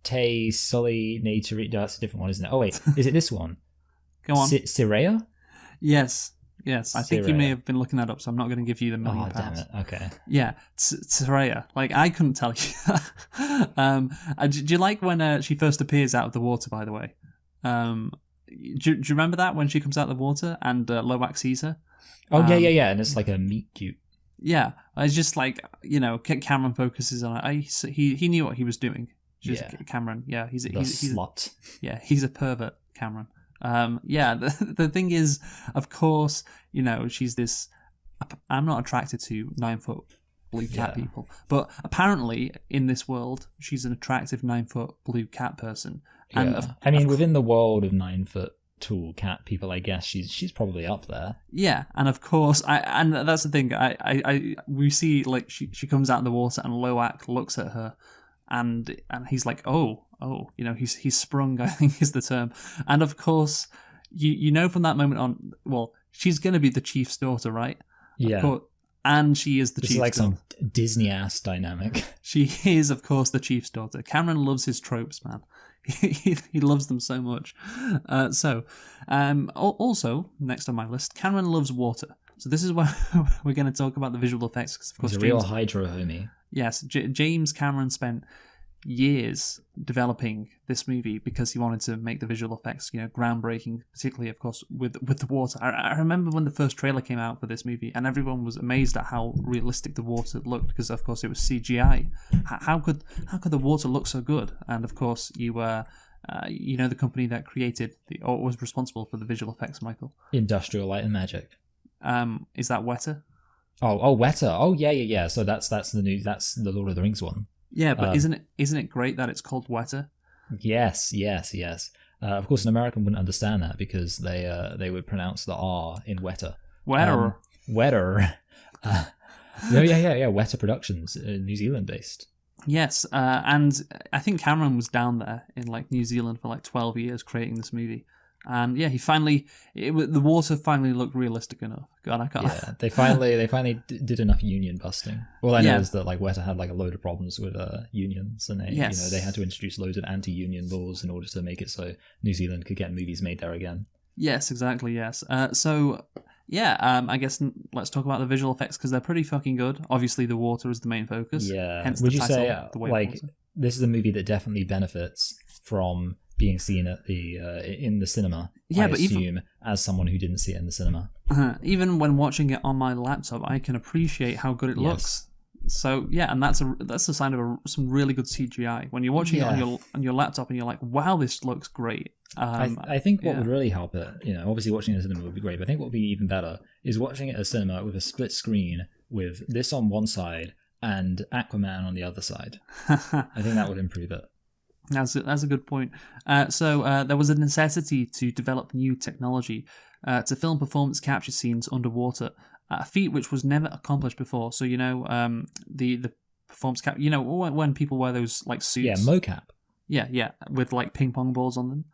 Te Soli Naturi. That's a different one, isn't it? Oh wait, is it this one? Go on. Sireya? Yes. I think you may have been looking that up, so I'm not going to give you the £1 million. Oh, damn it. Okay. Yeah, Sireya. Like, I couldn't tell you. Do you like when she first appears out of the water, by the way? Do you remember that, when she comes out of the water and Loak sees her? Oh, yeah. And it's like a meet cute. Yeah. It's just like, you know, Cameron focuses on it. He knew what he was doing. Just Cameron. Yeah, he's a slut. Yeah, he's a pervert, Cameron. The thing is, of course, you know, she's this. I'm not attracted to 9-foot blue cat people, but apparently in this world, she's an attractive 9-foot blue cat person. Yeah. And within the world of 9-foot tall cat people, I guess she's probably up there. Yeah, and of course, and that's the thing. We see, like, she comes out of the water and Loak looks at her, and he's like, oh, you know, he's sprung, I think is the term. And of course, you know from that moment on, well, she's going to be the chief's daughter, right? Yeah. And she is the chief's daughter. It's like some Disney-ass dynamic. She is, of course, the chief's daughter. Cameron loves his tropes, man. He loves them so much. Also, next on my list, Cameron loves water. So this is where we're going to talk about the visual effects. Because of course, he's a real hydro homie. Yes, James Cameron spent years developing this movie because he wanted to make the visual effects, you know, groundbreaking, particularly, of course, with the water. I remember when the first trailer came out for this movie, and everyone was amazed at how realistic the water looked, because, of course, it was CGI. How could the water look so good? And, of course, you know the company that created or was responsible for the visual effects, Michael? Industrial Light and Magic. Is that Weta? Oh, Weta. Oh, yeah. So that's the Lord of the Rings one. Yeah, but isn't it great that it's called Weta? Yes. Of course, an American wouldn't understand that because they would pronounce the R in Weta. Wetter. Yeah. Weta Productions, New Zealand based. Yes, and I think Cameron was down there in like New Zealand for like 12 years creating this movie. And yeah, the water finally looked realistic enough. God, I can't. Yeah, they finally did enough union busting. All I know is that like Weta had like a load of problems with unions, and they had to introduce loads of anti-union laws in order to make it so New Zealand could get movies made there again. Yes, exactly. Yes. I guess let's talk about the visual effects because they're pretty fucking good. Obviously, the water is the main focus. Yeah. Hence Would the you title, say The Way like of Water. This is a movie that definitely benefits from being seen at the in the cinema? Yeah, I assume as someone who didn't see it in the cinema. Even when watching it on my laptop, I can appreciate how good it looks. So yeah, and that's a sign of some really good CGI. When you're watching it on your laptop and you're like, wow, this looks great. I think what would really help it, obviously watching it in the cinema would be great, but I think what would be even better is watching it at cinema with a split screen with this on one side and Aquaman on the other side. I think that would improve it. That's a good point. So there was a necessity to develop new technology to film performance capture scenes underwater, a feat which was never accomplished before. So the performance capture, when people wear those like suits, yeah, mocap, yeah, with like ping pong balls on them.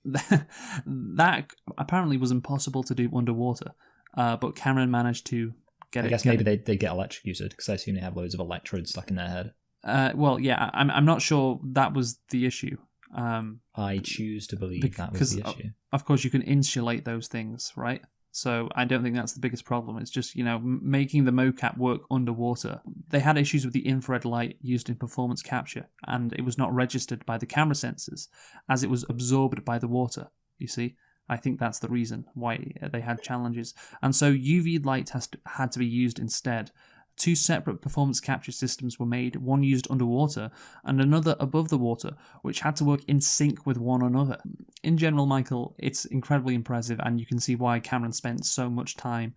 That apparently was impossible to do underwater, but Cameron managed to get it. I guess maybe they get electrocuted because I assume they have loads of electrodes stuck in their head. I'm not sure that was the issue. I choose to believe that was the issue. Of course, you can insulate those things, right? So I don't think that's the biggest problem. It's just, making the mocap work underwater. They had issues with the infrared light used in performance capture, and it was not registered by the camera sensors as it was absorbed by the water, you see? I think that's the reason why they had challenges. And so UV light had to be used instead 2 separate performance capture systems were made, one used underwater and another above the water, which had to work in sync with one another. In general, Michael, it's incredibly impressive, and you can see why Cameron spent so much time,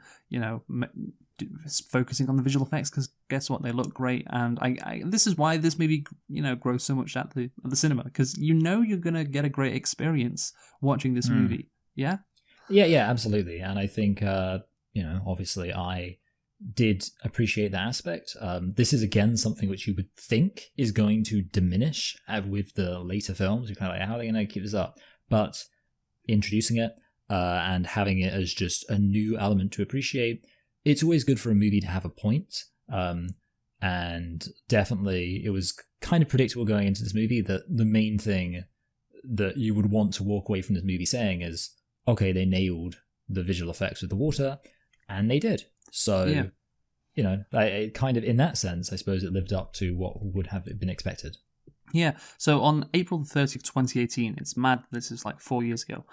focusing on the visual effects, because guess what, they look great. And this is why this movie grows so much at the cinema, because you're gonna get a great experience watching this movie. Yeah absolutely. And I think obviously I did appreciate that aspect. This is again something which you would think is going to diminish with the later films. You're kind of like, how are they going to keep this up? But introducing it and having it as just a new element to appreciate, it's always good for a movie to have a point. And definitely it was kind of predictable going into this movie that the main thing that you would want to walk away from this movie saying is, okay, they nailed the visual effects with the water, and they did. So, it kind of, in that sense, I suppose it lived up to what would have been expected. Yeah, so on April the 30th, 2018, it's mad, this is like 4 years ago,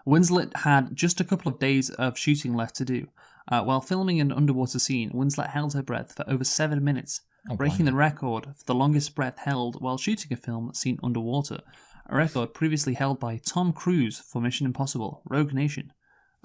Winslet had just a couple of days of shooting left to do. While filming an underwater scene, Winslet held her breath for over 7 minutes, breaking the record for the longest breath held while shooting a film seen underwater, a record previously held by Tom Cruise for Mission Impossible: Rogue Nation.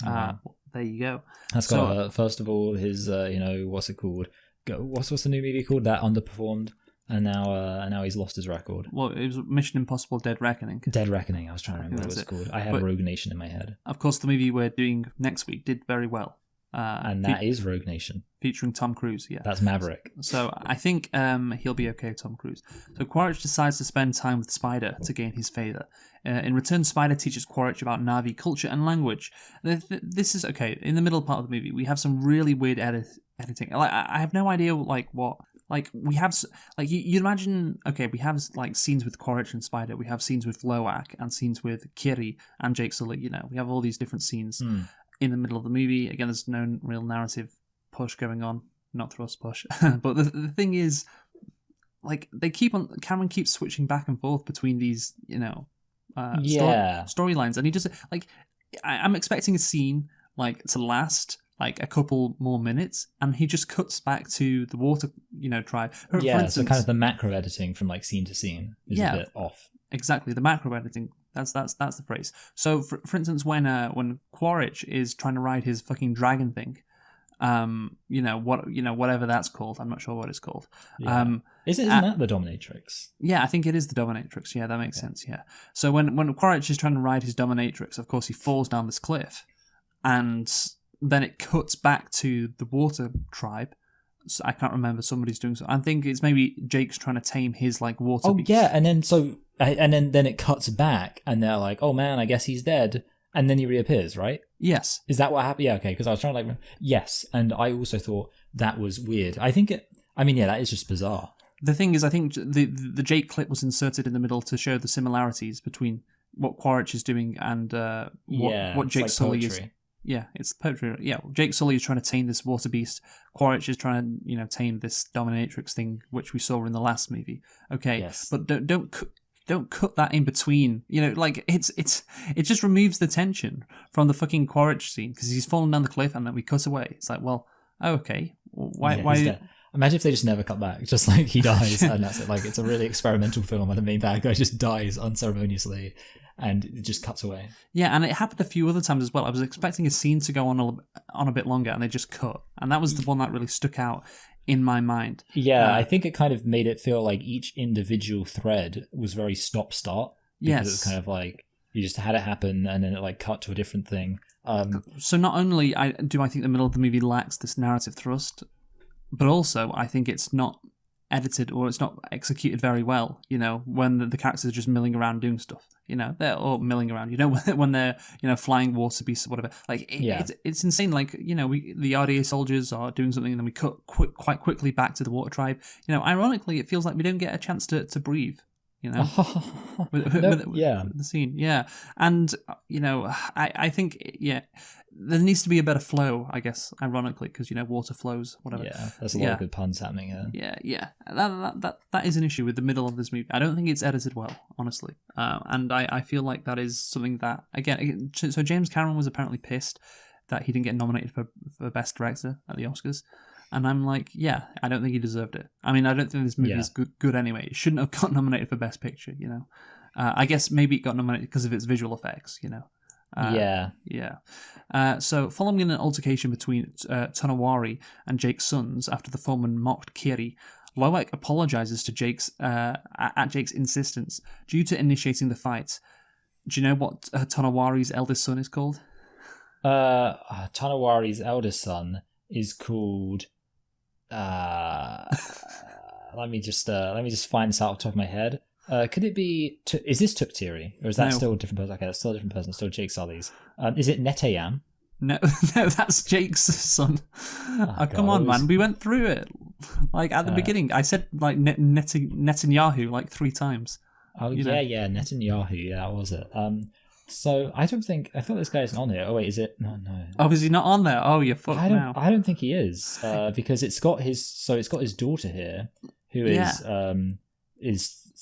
There you go. That's got, first of all, his, what's it called? What's the new movie called that underperformed? And now he's lost his record. Well, it was Mission Impossible: Dead Reckoning. Dead Reckoning. I was trying to remember what it's called. I had Rogue Nation in my head. Of course, the movie we're doing next week did very well. And that is Rogue Nation. Featuring Tom Cruise, yeah. That's Maverick. So I think he'll be okay, Tom Cruise. So Quaritch decides to spend time with Spider to gain his favour. In return, Spider teaches Quaritch about Na'vi culture and language. This is, okay, in the middle part of the movie, we have some really weird editing. Like, I have no idea, what... Like, we have... Like, you imagine... Okay, we have, scenes with Quaritch and Spider. We have scenes with Loak and scenes with Kiri and Jake Sully, We have all these different scenes in the middle of the movie. Again, there's no real narrative push going on. Not thrust push. But the thing is, Cameron keeps switching back and forth between these, storylines. And he just, I'm expecting a scene, to last... a couple more minutes, and he just cuts back to the water, tribe. For instance, so kind of the macro editing from scene to scene is a bit off. Exactly, the macro editing. That's the phrase. So, for instance, when Quaritch is trying to ride his fucking dragon thing, whatever that's called, I'm not sure what it's called. Yeah. Isn't that the Dominatrix? Yeah, I think it is the Dominatrix. Yeah, that makes sense. Yeah. So when Quaritch is trying to ride his Dominatrix, of course he falls down this cliff, and then it cuts back to the water tribe. So I can't remember, somebody's doing so. I think it's maybe Jake's trying to tame his water beast. Yeah, and then it cuts back, and they're like, "Oh man, I guess he's dead." And then he reappears, right? Yes. Is that what happened? Yeah, okay. Because I was trying to yes, and I also thought that was weird. I think that is just bizarre. The thing is, I think the Jake clip was inserted in the middle to show the similarities between what Quaritch is doing and what Jake Sully is. Yeah, it's poetry. Yeah, Jake Sully is trying to tame this water beast. Quaritch is trying to, tame this dominatrix thing, which we saw in the last movie. Okay, yes. But don't cut that in between. It just removes the tension from the fucking Quaritch scene, because he's fallen down the cliff and then we cut away. It's like, well, okay, why? Imagine if they just never cut back, just he dies and that's it. It's a really experimental film and the main bad guy just dies unceremoniously. And it just cuts away. Yeah, and it happened a few other times as well. I was expecting a scene to go on a bit longer, and they just cut. And that was the one that really stuck out in my mind. Yeah, I think it kind of made it feel like each individual thread was very stop-start. Yes. Because it was kind of you just had it happen, and then it cut to a different thing. So not only do I think the middle of the movie lacks this narrative thrust, but also I think it's not edited or it's not executed very well, when the characters are just milling around doing stuff, they're all milling around, when they're, flying water beasts or whatever. It's insane. The RDA soldiers are doing something and then we cut quite quickly back to the water tribe. Ironically, it feels like we don't get a chance to breathe, with the scene. Yeah. And, I think, there needs to be a better flow, I guess, ironically, because, water flows, whatever. Yeah, there's a lot of good puns happening here. Yeah. That is an issue with the middle of this movie. I don't think it's edited well, honestly. And I feel like that is something that, again, so James Cameron was apparently pissed that he didn't get nominated for Best Director at the Oscars. And I'm like, yeah, I don't think he deserved it. I mean, I don't think this movie is good anyway. It shouldn't have got nominated for Best Picture, you know. I guess maybe it got nominated because of its visual effects, you know. Yeah. So, following an altercation between Tonowari and Jake's sons after the foreman mocked Kiri, Loak apologizes to Jake's at Jake's insistence due to initiating the fight. Do you know what Tonowari's eldest son is called? Tonowari's eldest son is called. Let me just find this out off the top of my head. Could it be? Is this Tuktiri, or is that still a different person? Okay, that's still a different person. It's still Jake Sully's. Is it Neteyam? No, that's Jake's son. Come on, man. We went through it. Like at the beginning, I said like Netanyahu like 3 times. Oh yeah, Netanyahu. Yeah, that was it. So I thought this guy isn't on here. Oh wait, is it? No. Oh, is he not on there? Oh, you're fucked now. I don't think he is. Because it's got his daughter here, who is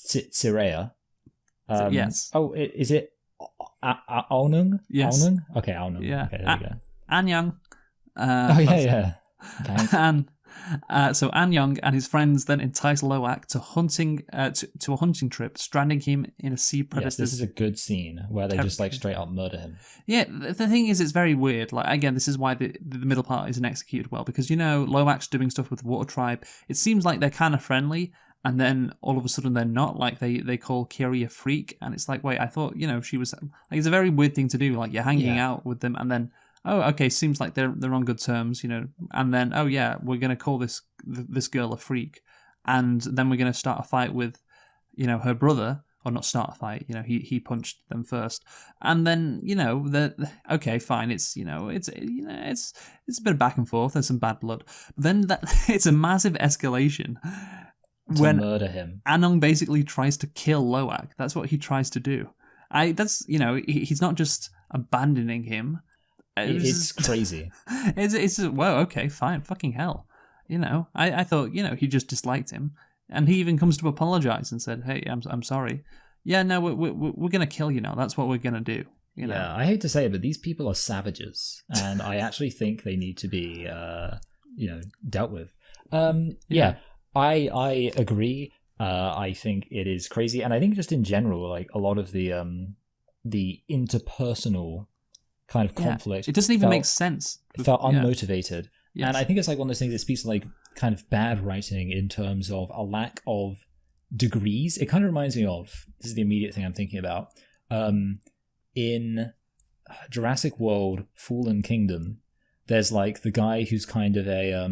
Sireya. Yes. Oh, is it Aonung? Yes. Aonung? Okay, Aonung. Yeah. Okay, there we go. Anyang. Yeah. So Anyang and his friends then entice Loak to to a hunting trip, stranding him in a sea predator. Yes, this is a good scene where they just like straight up murder him. Yeah, the thing is, it's very weird. Like again, this is why the middle part isn't executed well, because you know Loak's doing stuff with the Water Tribe. It seems like they're kind of friendly, and then all of a sudden they're not. Like they call Kiri a freak, and it's like, wait, I thought she was. Like, it's a very weird thing to do. Like you're hanging out with them, and then. Oh, okay. Seems like they're on good terms, you know. And then, oh yeah, we're gonna call this girl a freak, and then we're gonna start a fight with, her brother, or not start a fight. He punched them first, and then okay, fine. It's it's a bit of back and forth. There's some bad blood. But then it's a massive escalation when murder him. Anong basically tries to kill Loak. That's what he tries to do. He's not just abandoning him. It's crazy. It's whoa, okay, fine, fucking hell. I thought he just disliked him, and he even comes to apologize and said, "Hey, I'm sorry. Yeah, no, we're gonna kill you now. That's what we're gonna do." Yeah, I hate to say it, but these people are savages, and I actually think they need to be dealt with. Yeah, I agree. I think it is crazy, and I think just in general, like a lot of the interpersonal kind of conflict. It doesn't even make sense. It felt unmotivated. Yes. And I think it's like one of those things that speaks to like kind of bad writing in terms of a lack of degrees. It kind of reminds me of, this is the immediate thing I'm thinking about, in Jurassic World Fallen Kingdom, there's like the guy who's kind of a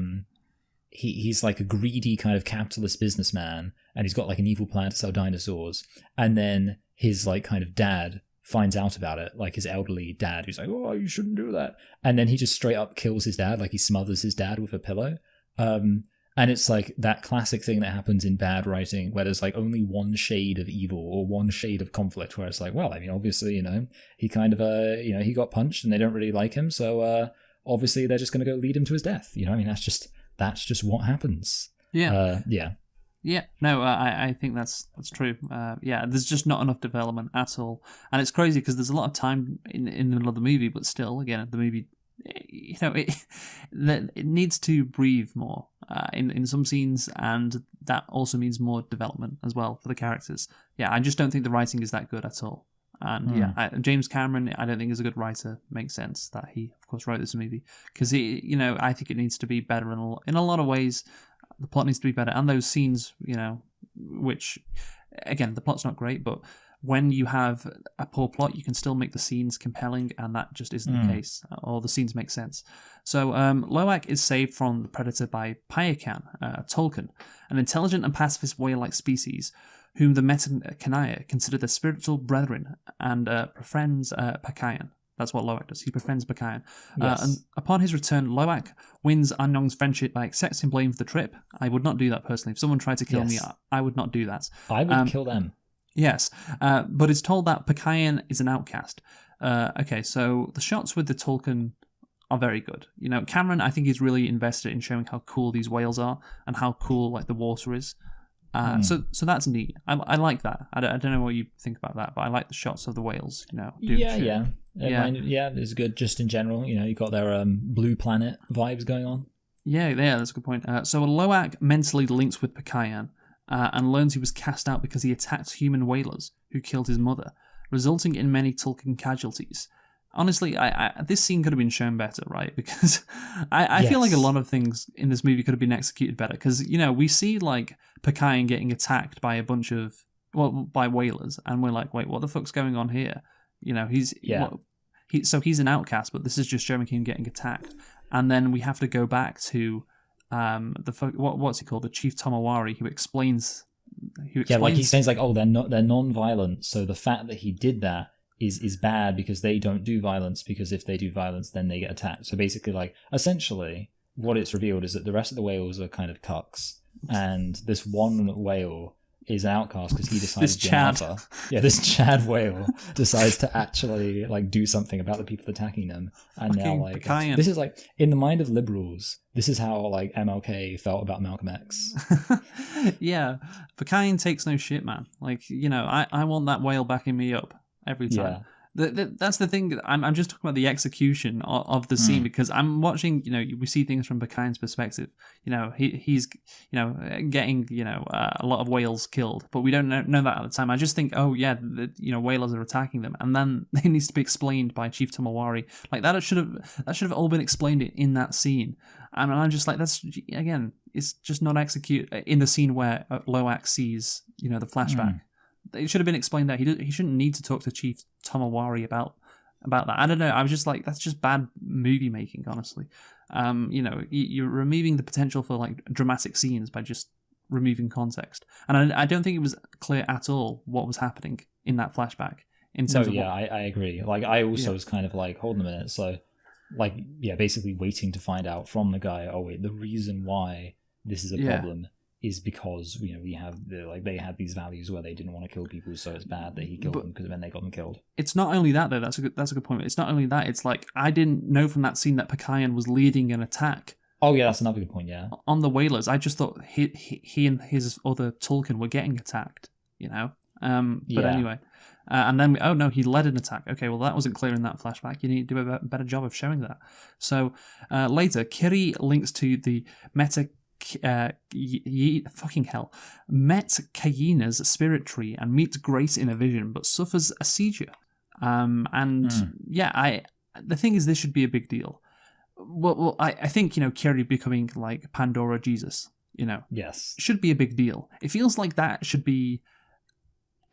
he's like a greedy kind of capitalist businessman, and he's got like an evil plan to sell dinosaurs, and then his like kind of dad finds out about it, like his elderly dad, who's like, "Oh, you shouldn't do that," and then he just straight up kills his dad, like he smothers his dad with a pillow. And it's like that classic thing that happens in bad writing, where there's like only one shade of evil or one shade of conflict, where it's like, well, I mean, obviously, he kind of, he got punched and they don't really like him, so obviously they're just going to go lead him to his death. I mean, that's just what happens. Yeah. Yeah, no, I think that's true. There's just not enough development at all, and it's crazy because there's a lot of time in the middle of the movie, but still, again, the movie, it needs to breathe more in some scenes, and that also means more development as well for the characters. Yeah, I just don't think the writing is that good at all. And James Cameron, I don't think is a good writer. Makes sense that he, of course, wrote this movie because I think it needs to be better in a lot of ways. The plot needs to be better, and those scenes, which, again, the plot's not great, but when you have a poor plot, you can still make the scenes compelling, and that just isn't the case, or the scenes make sense. So, Loak is saved from the predator by Payakan, Tolkien, an intelligent and pacifist whale-like species, whom the Meta-Kanaya consider their spiritual brethren, and befriends Pakayan. That's what Loak does. He befriends Pakayan. Yes. And upon his return, Loak wins Anyong's friendship by accepting blame for the trip. I would not do that personally. If someone tried to kill me, I would not do that. I would kill them. Yes, but it's told that Pakayan is an outcast. Okay, so the shots with the Tolkien are very good. Cameron, I think, is really invested in showing how cool these whales are and how cool like the water is. So that's neat. I like that. I don't know what you think about that, but I like the shots of the whales. It's good just in general. You got their Blue Planet vibes going on. Yeah, that's a good point. So Loak mentally links with Pikayan and learns he was cast out because he attacked human whalers who killed his mother, resulting in many Tulkun casualties. Honestly, this scene could have been shown better, right? Because I feel like a Yes. lot of things in this movie could have been executed better. Because, we see, like, Pikayan getting attacked by a bunch of, by whalers, and we're like, wait, what the fuck's going on here? Yeah. So he's an outcast, but this is just showing him getting attacked. And then we have to go back to what's he called? The Chief Tomawari, who explains. Yeah, like he says, like, oh, they're non-violent, so the fact that he did that is bad because they don't do violence, because if they do violence, then they get attacked. So basically, like, essentially, what it's revealed is that the rest of the whales are kind of cucks, and this one whale is an outcast because he decided This to be Chad. an alpha. Yeah, this Chad whale decides to actually, like, do something about the people attacking them, and now, Fucking like, Pikayan. this is like, in the mind of liberals, this is how, like, MLK felt about Malcolm X. Yeah, Pikayan takes no shit, man. Like, I want that whale backing me up every time. Yeah. That's the thing. I'm just talking about the execution of the scene, because I'm watching. We see things from Pikayan's perspective. He's getting a lot of whales killed, but we don't know that at the time. I just think, oh yeah, whalers are attacking them, and then it needs to be explained by Chief Tomawari. Like that should have all been explained in that scene. And I'm just like, that's, again, it's just not executed in the scene where Loak sees the flashback. It should have been explained that he shouldn't need to talk to Chief Tomawari about that. I don't know. I was just like, that's just bad movie making, honestly. You're removing the potential for like dramatic scenes by just removing context. And I don't think it was clear at all what was happening in that flashback. In terms of I agree. Like, I also was kind of like, hold on a minute. So, like, yeah, basically waiting to find out from the guy, oh wait, the reason why this is a problem is because we have they had these values where they didn't want to kill people, so it's bad that he killed them because then they got them killed. It's not only that though. That's a good point. It's not only that. It's like, I didn't know from that scene that Pikayan was leading an attack. Oh yeah, that's another good point. Yeah, on the whalers, I just thought he and his other Tulkun were getting attacked. But anyway. And then, he led an attack. Okay, well, that wasn't clear in that flashback. You need to do a better job of showing that. So later, Kiri links to the met Kayena's spirit tree and meets Grace in a vision, but suffers a seizure. The thing is, this should be a big deal. Well, I think Kiri becoming like Pandora Jesus, yes, should be a big deal. It feels like that should be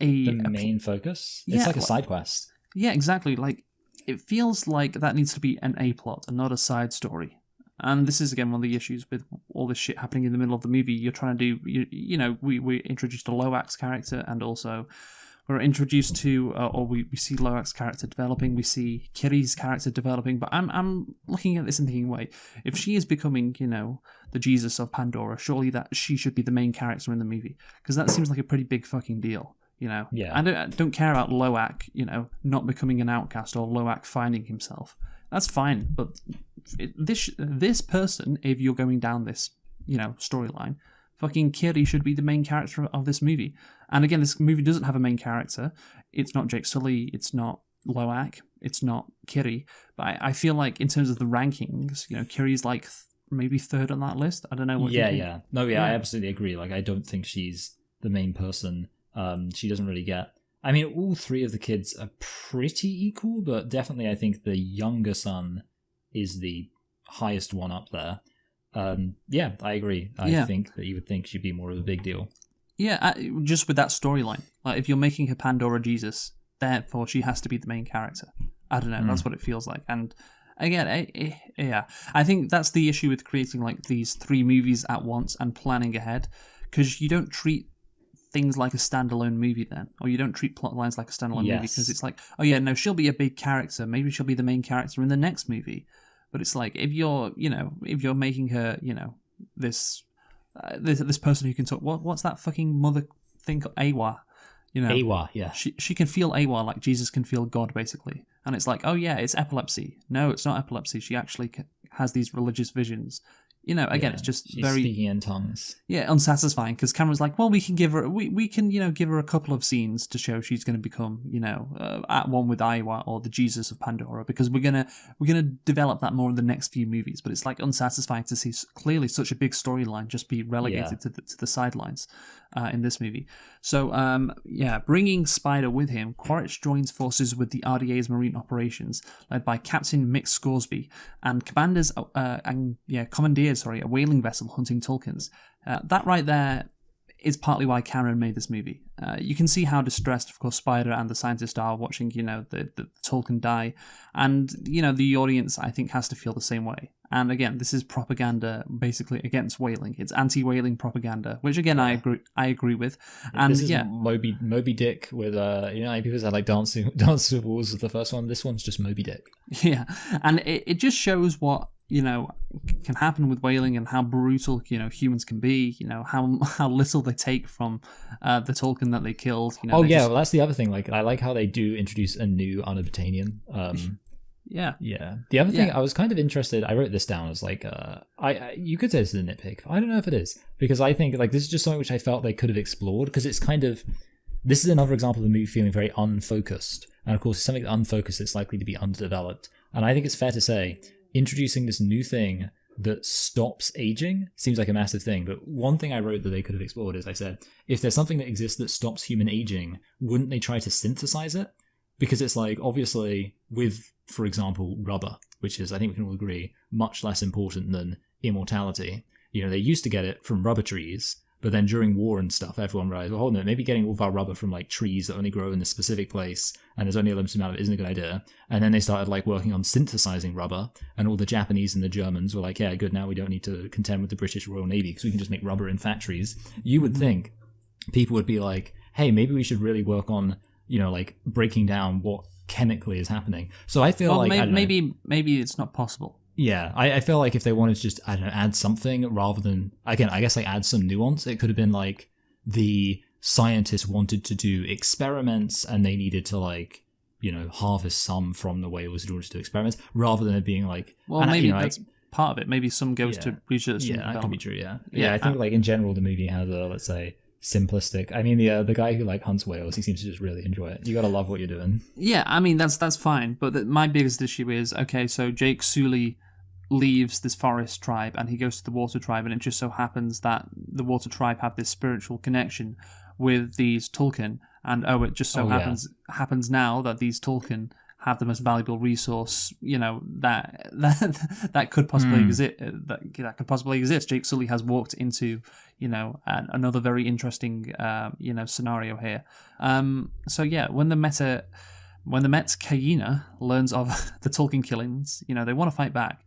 the main focus. It's like a side quest. Yeah, exactly. Like, it feels like that needs to be an A plot and not a side story. And this is, again, one of the issues with all this shit happening in the middle of the movie. You're trying to do, we introduced a Loak's character, and also we're introduced to, we see Loak's character developing, we see Kiri's character developing, but I'm looking at this and thinking, wait, if she is becoming, the Jesus of Pandora, surely that she should be the main character in the movie, because that seems like a pretty big fucking deal. Yeah. I don't care about Loak, not becoming an outcast, or Loak finding himself. That's fine, but this person, if you're going down this, storyline, fucking Kiri should be the main character of this movie. And again, this movie doesn't have a main character. It's not Jake Sully. It's not Loak. It's not Kiri. But I feel like in terms of the rankings, Kiri's like maybe third on that list. I don't know what. Yeah. No, I absolutely agree. Like, I don't think she's the main person. She doesn't really get. I mean, all three of the kids are pretty equal, but definitely I think the younger son is the highest one up there. Yeah, I agree. I think that you would think she'd be more of a big deal. Yeah, just with that storyline. Like, if you're making her Pandora Jesus, therefore she has to be the main character. I don't know, that's what it feels like. And again, I think that's the issue with creating like these three movies at once and planning ahead, because you don't treat things like a standalone movie then, or you don't treat plot lines like a standalone movie, because it's like, oh yeah, no, she'll be a big character, maybe she'll be the main character in the next movie. But it's like, if you're making her, this person who can talk, what's that fucking mother thing, Awa, Awa, yeah, she can feel Awa like Jesus can feel God, basically. And it's like, oh yeah, it's epilepsy. No, it's not epilepsy. She actually has these religious visions. again, it's just she's very speaking in tongues. unsatisfying, because Cameron's like, well, we can give her give her a couple of scenes to show she's going to become at one with Iowa or the Jesus of Pandora, because we're gonna develop that more in the next few movies. But it's like unsatisfying to see clearly such a big storyline just be relegated to the sidelines in this movie. So bringing Spider with him, Quaritch joins forces with the RDA's marine operations led by Captain Mick Scoresby and commandeers a whaling vessel hunting Tulkins. That right there is partly why Cameron made this movie. You can see how distressed, of course, Spider and the scientist are watching, the Tulkun die, and the audience, I think, has to feel the same way. And again, this is propaganda basically against whaling. It's anti-whaling propaganda, which again I agree with. And this is Moby Dick with people said like Dance with Wolves was the first one. This one's just Moby Dick. Yeah, and it just shows what can happen with whaling and how brutal humans can be. How little they take from the Tolkien that they killed. Well, that's the other thing. Like, I like how they do introduce a new Unobtainian. Yeah. The other thing, I was kind of interested. I wrote this down as like, you could say this is a nitpick. I don't know if it is, because I think like this is just something which I felt they could have explored, because it's kind of, this is another example of the movie feeling very unfocused, and of course, it's something unfocused that's likely to be underdeveloped. And I think it's fair to say, introducing this new thing that stops aging seems like a massive thing. But one thing I wrote that they could have explored is, I said, if there's something that exists that stops human aging, wouldn't they try to synthesize it? Because it's like, obviously, with, for example, rubber, which is, I think we can all agree, much less important than immortality. They used to get it from rubber trees, but then during war and stuff, everyone realized, well, hold on, maybe getting all of our rubber from like trees that only grow in a specific place, and there's only a limited amount of it, isn't a good idea. And then they started like working on synthesizing rubber, and all the Japanese and the Germans were like, yeah, good, now we don't need to contend with the British Royal Navy because we can just make rubber in factories. You would think people would be like, hey, maybe we should really work on like breaking down what chemically is happening. So I feel maybe it's not possible. Yeah, I feel like if they wanted to just, add something rather than, again, I guess like add some nuance, it could have been like the scientists wanted to do experiments and they needed to like, harvest some from the whales in order to do experiments, rather than it being like... Well, maybe that's part of it. Maybe some goes to research and development. That could be true, yeah. Yeah, I think like in general the movie has a, let's say, simplistic. I mean, the guy who like hunts whales, he seems to just really enjoy it. You gotta love what you're doing. Yeah, I mean that's fine. But my biggest issue is, okay, so Jake Sully leaves this forest tribe and he goes to the water tribe, and it just so happens that the water tribe have this spiritual connection with these Tolkien, and it just so happens now that these Tolkien have the most valuable resource, that could possibly exist. That could possibly exist. Jake Sully has walked into, another very interesting, scenario here. So yeah, when the Met Kaina learns of the Tolkien killings, they want to fight back.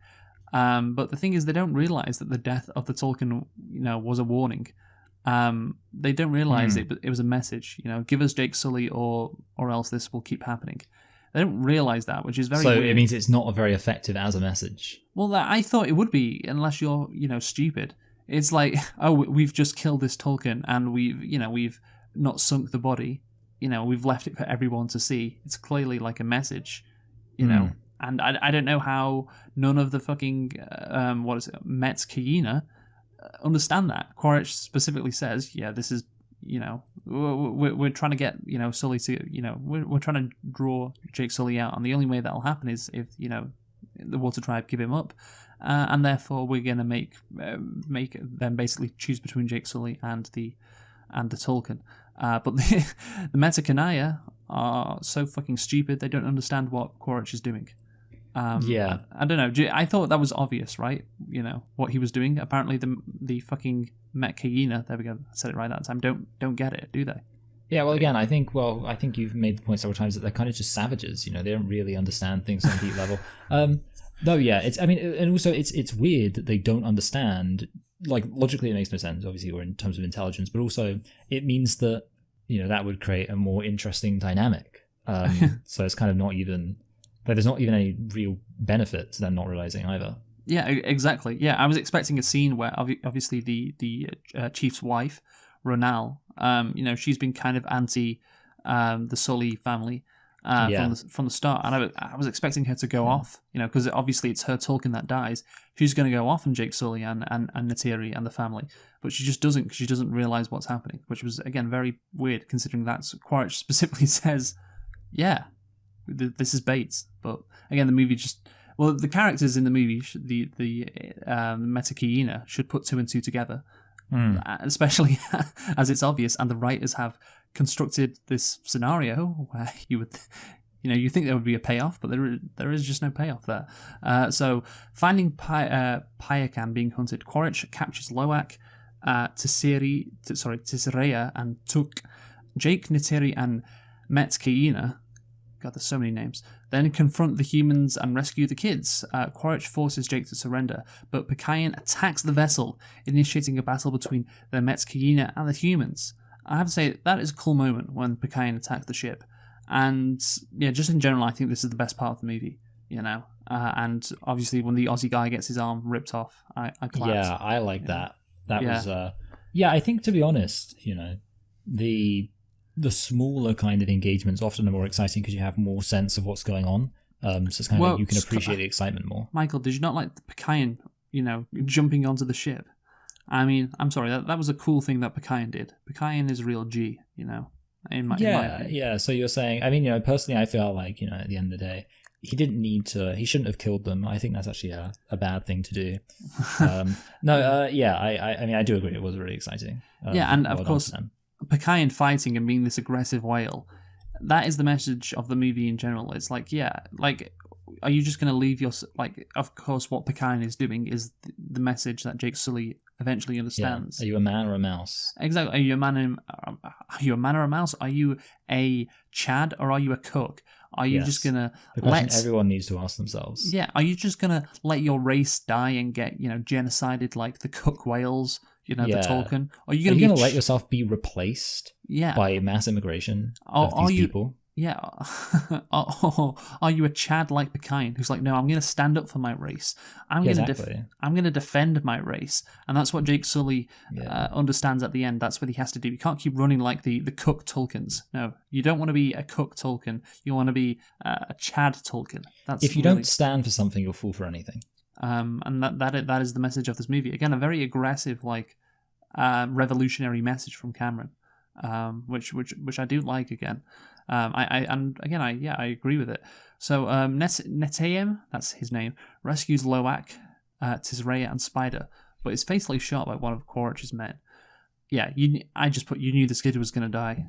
But the thing is, they don't realize that the death of the Tolkien, was a warning. They don't realize it was a message. Give us Jake Sully, or else this will keep happening. They don't realize that, which is very weird. It means it's not very effective as a message. Well, I thought it would be, unless you're, stupid. It's like, we've just killed this Tolkien, and we've not sunk the body. We've left it for everyone to see. It's clearly like a message, And I don't know how none of the fucking Met Kaina understand that. Quaritch specifically says, yeah, this is. We're trying to get Sully to we're trying to draw Jake Sully out, and the only way that'll happen is if the Water Tribe give him up, and therefore we're gonna make them basically choose between Jake Sully and the Tolkien. But the Meta Kanaya are so fucking stupid, they don't understand what Quaritch is doing. I don't know. I thought that was obvious, right? What he was doing. Apparently, the fucking Met Kaina, there we go, I said it right that time, don't get it, do they? Yeah, well, again, I think you've made the point several times that they're kind of just savages. They don't really understand things on a deep level. Though, yeah, and also it's weird that they don't understand. Like, logically, it makes no sense, obviously, or in terms of intelligence, but also it means that that would create a more interesting dynamic. So it's kind of not even. But there's not even any real benefit to them not realizing either. Yeah, exactly. Yeah, I was expecting a scene where obviously the chief's wife, Ronal, she's been kind of anti the Sully family, from the start, and I was expecting her to go off, because obviously it's her Tolkien that dies. She's going to go off on Jake Sully and Neytiri and the family, but she just doesn't, because she doesn't realize what's happening, which was again very weird considering that Quaritch specifically says, "Yeah, this is Bates." But again, the movie the characters in the movie, the Metakeena should put two and two together, especially as it's obvious, and the writers have constructed this scenario where you think there would be a payoff, but there is just no payoff there. So finding Payakan being hunted, Quaritch captures Loak, Tisarea and Tuk, Jake, Neytiri and Metkayina. God, there's so many names. Then confront the humans and rescue the kids. Quaritch forces Jake to surrender, but Pikayan attacks the vessel, initiating a battle between the Metkayina and the humans. I have to say, that is a cool moment when Pikayan attacked the ship. And yeah, just in general, I think this is the best part of the movie, and obviously when the Aussie guy gets his arm ripped off, I collapse. Yeah, I like that. That was, I think, to be honest, the smaller kind of engagements often are more exciting because you have more sense of what's going on. So it's kind of like you can appreciate the excitement more. Michael, did you not like the Pikayan, jumping onto the ship? I mean, I'm sorry, that was a cool thing that Pikayan did. Pikayan is a real G, in my opinion. Yeah. So you're saying, I mean, personally, I feel like, at the end of the day, he shouldn't have killed them. I think that's actually a bad thing to do. I mean, I do agree. It was really exciting. And of course, Pikayan fighting and being this aggressive whale, that is the message of the movie in general. It's like, are you just going to leave your... of course, what Pikayan is doing is the message that Jake Sully eventually understands. Yeah. Are you a man or a mouse? Exactly. Are you a man or a mouse? Are you a Chad or are you a cook? Are you just going to everyone needs to ask themselves. Yeah. Are you just going to let your race die and get, genocided like the cook whales, the Tolkien? Are you going to let yourself be replaced by mass immigration of these people? Yeah. Are you a Chad like Pikayan who's like, no, I'm going to stand up for my race. I'm going to defend my race. And that's what Jake Sully understands at the end. That's what he has to do. You can't keep running like the cook Tolkiens. No, you don't want to be a cook Tolkien. You want to be a Chad Tolkien. If you don't stand for something, you'll fall for anything. And that is the message of this movie. Again, a very aggressive, revolutionary message from Cameron, which I do like again. I agree with it. So Netayem, that's his name, rescues Loak, Tisarea, and Spider, but is fatally shot by one of Quaritch's men. Yeah, you knew this kid was going to die.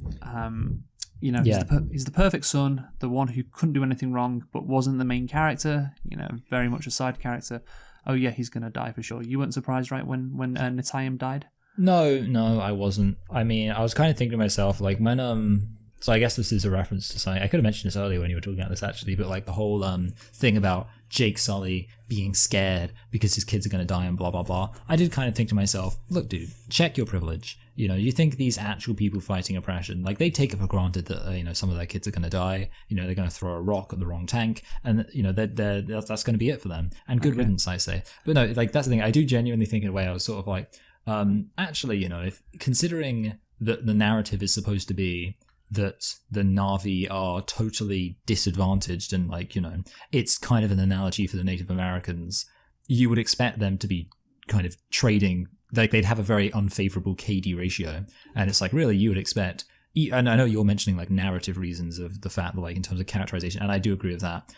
He's the perfect son, the one who couldn't do anything wrong, but wasn't the main character. Very much a side character. Oh yeah, he's going to die for sure. You weren't surprised, right, when Netayem died? No, I wasn't. I mean, I was kind of thinking to myself, when so I guess this is a reference to something. I could have mentioned this earlier when you were talking about this, actually, but the whole thing about Jake Sully being scared because his kids are going to die and blah, blah, blah. I did kind of think to myself, look, dude, check your privilege. You think these actual people fighting oppression, they take it for granted that, some of their kids are going to die. They're going to throw a rock at the wrong tank and, that's going to be it for them. And good riddance, I say. But no, that's the thing. I do genuinely think in a way I was sort of actually, if considering that the narrative is supposed to be that the Na'vi are totally disadvantaged and it's kind of an analogy for the Native Americans, you would expect them to be kind of trading, they'd have a very unfavorable KD ratio, and it's really you would expect, and I know you're mentioning narrative reasons of the fact that in terms of characterization, and I do agree with that,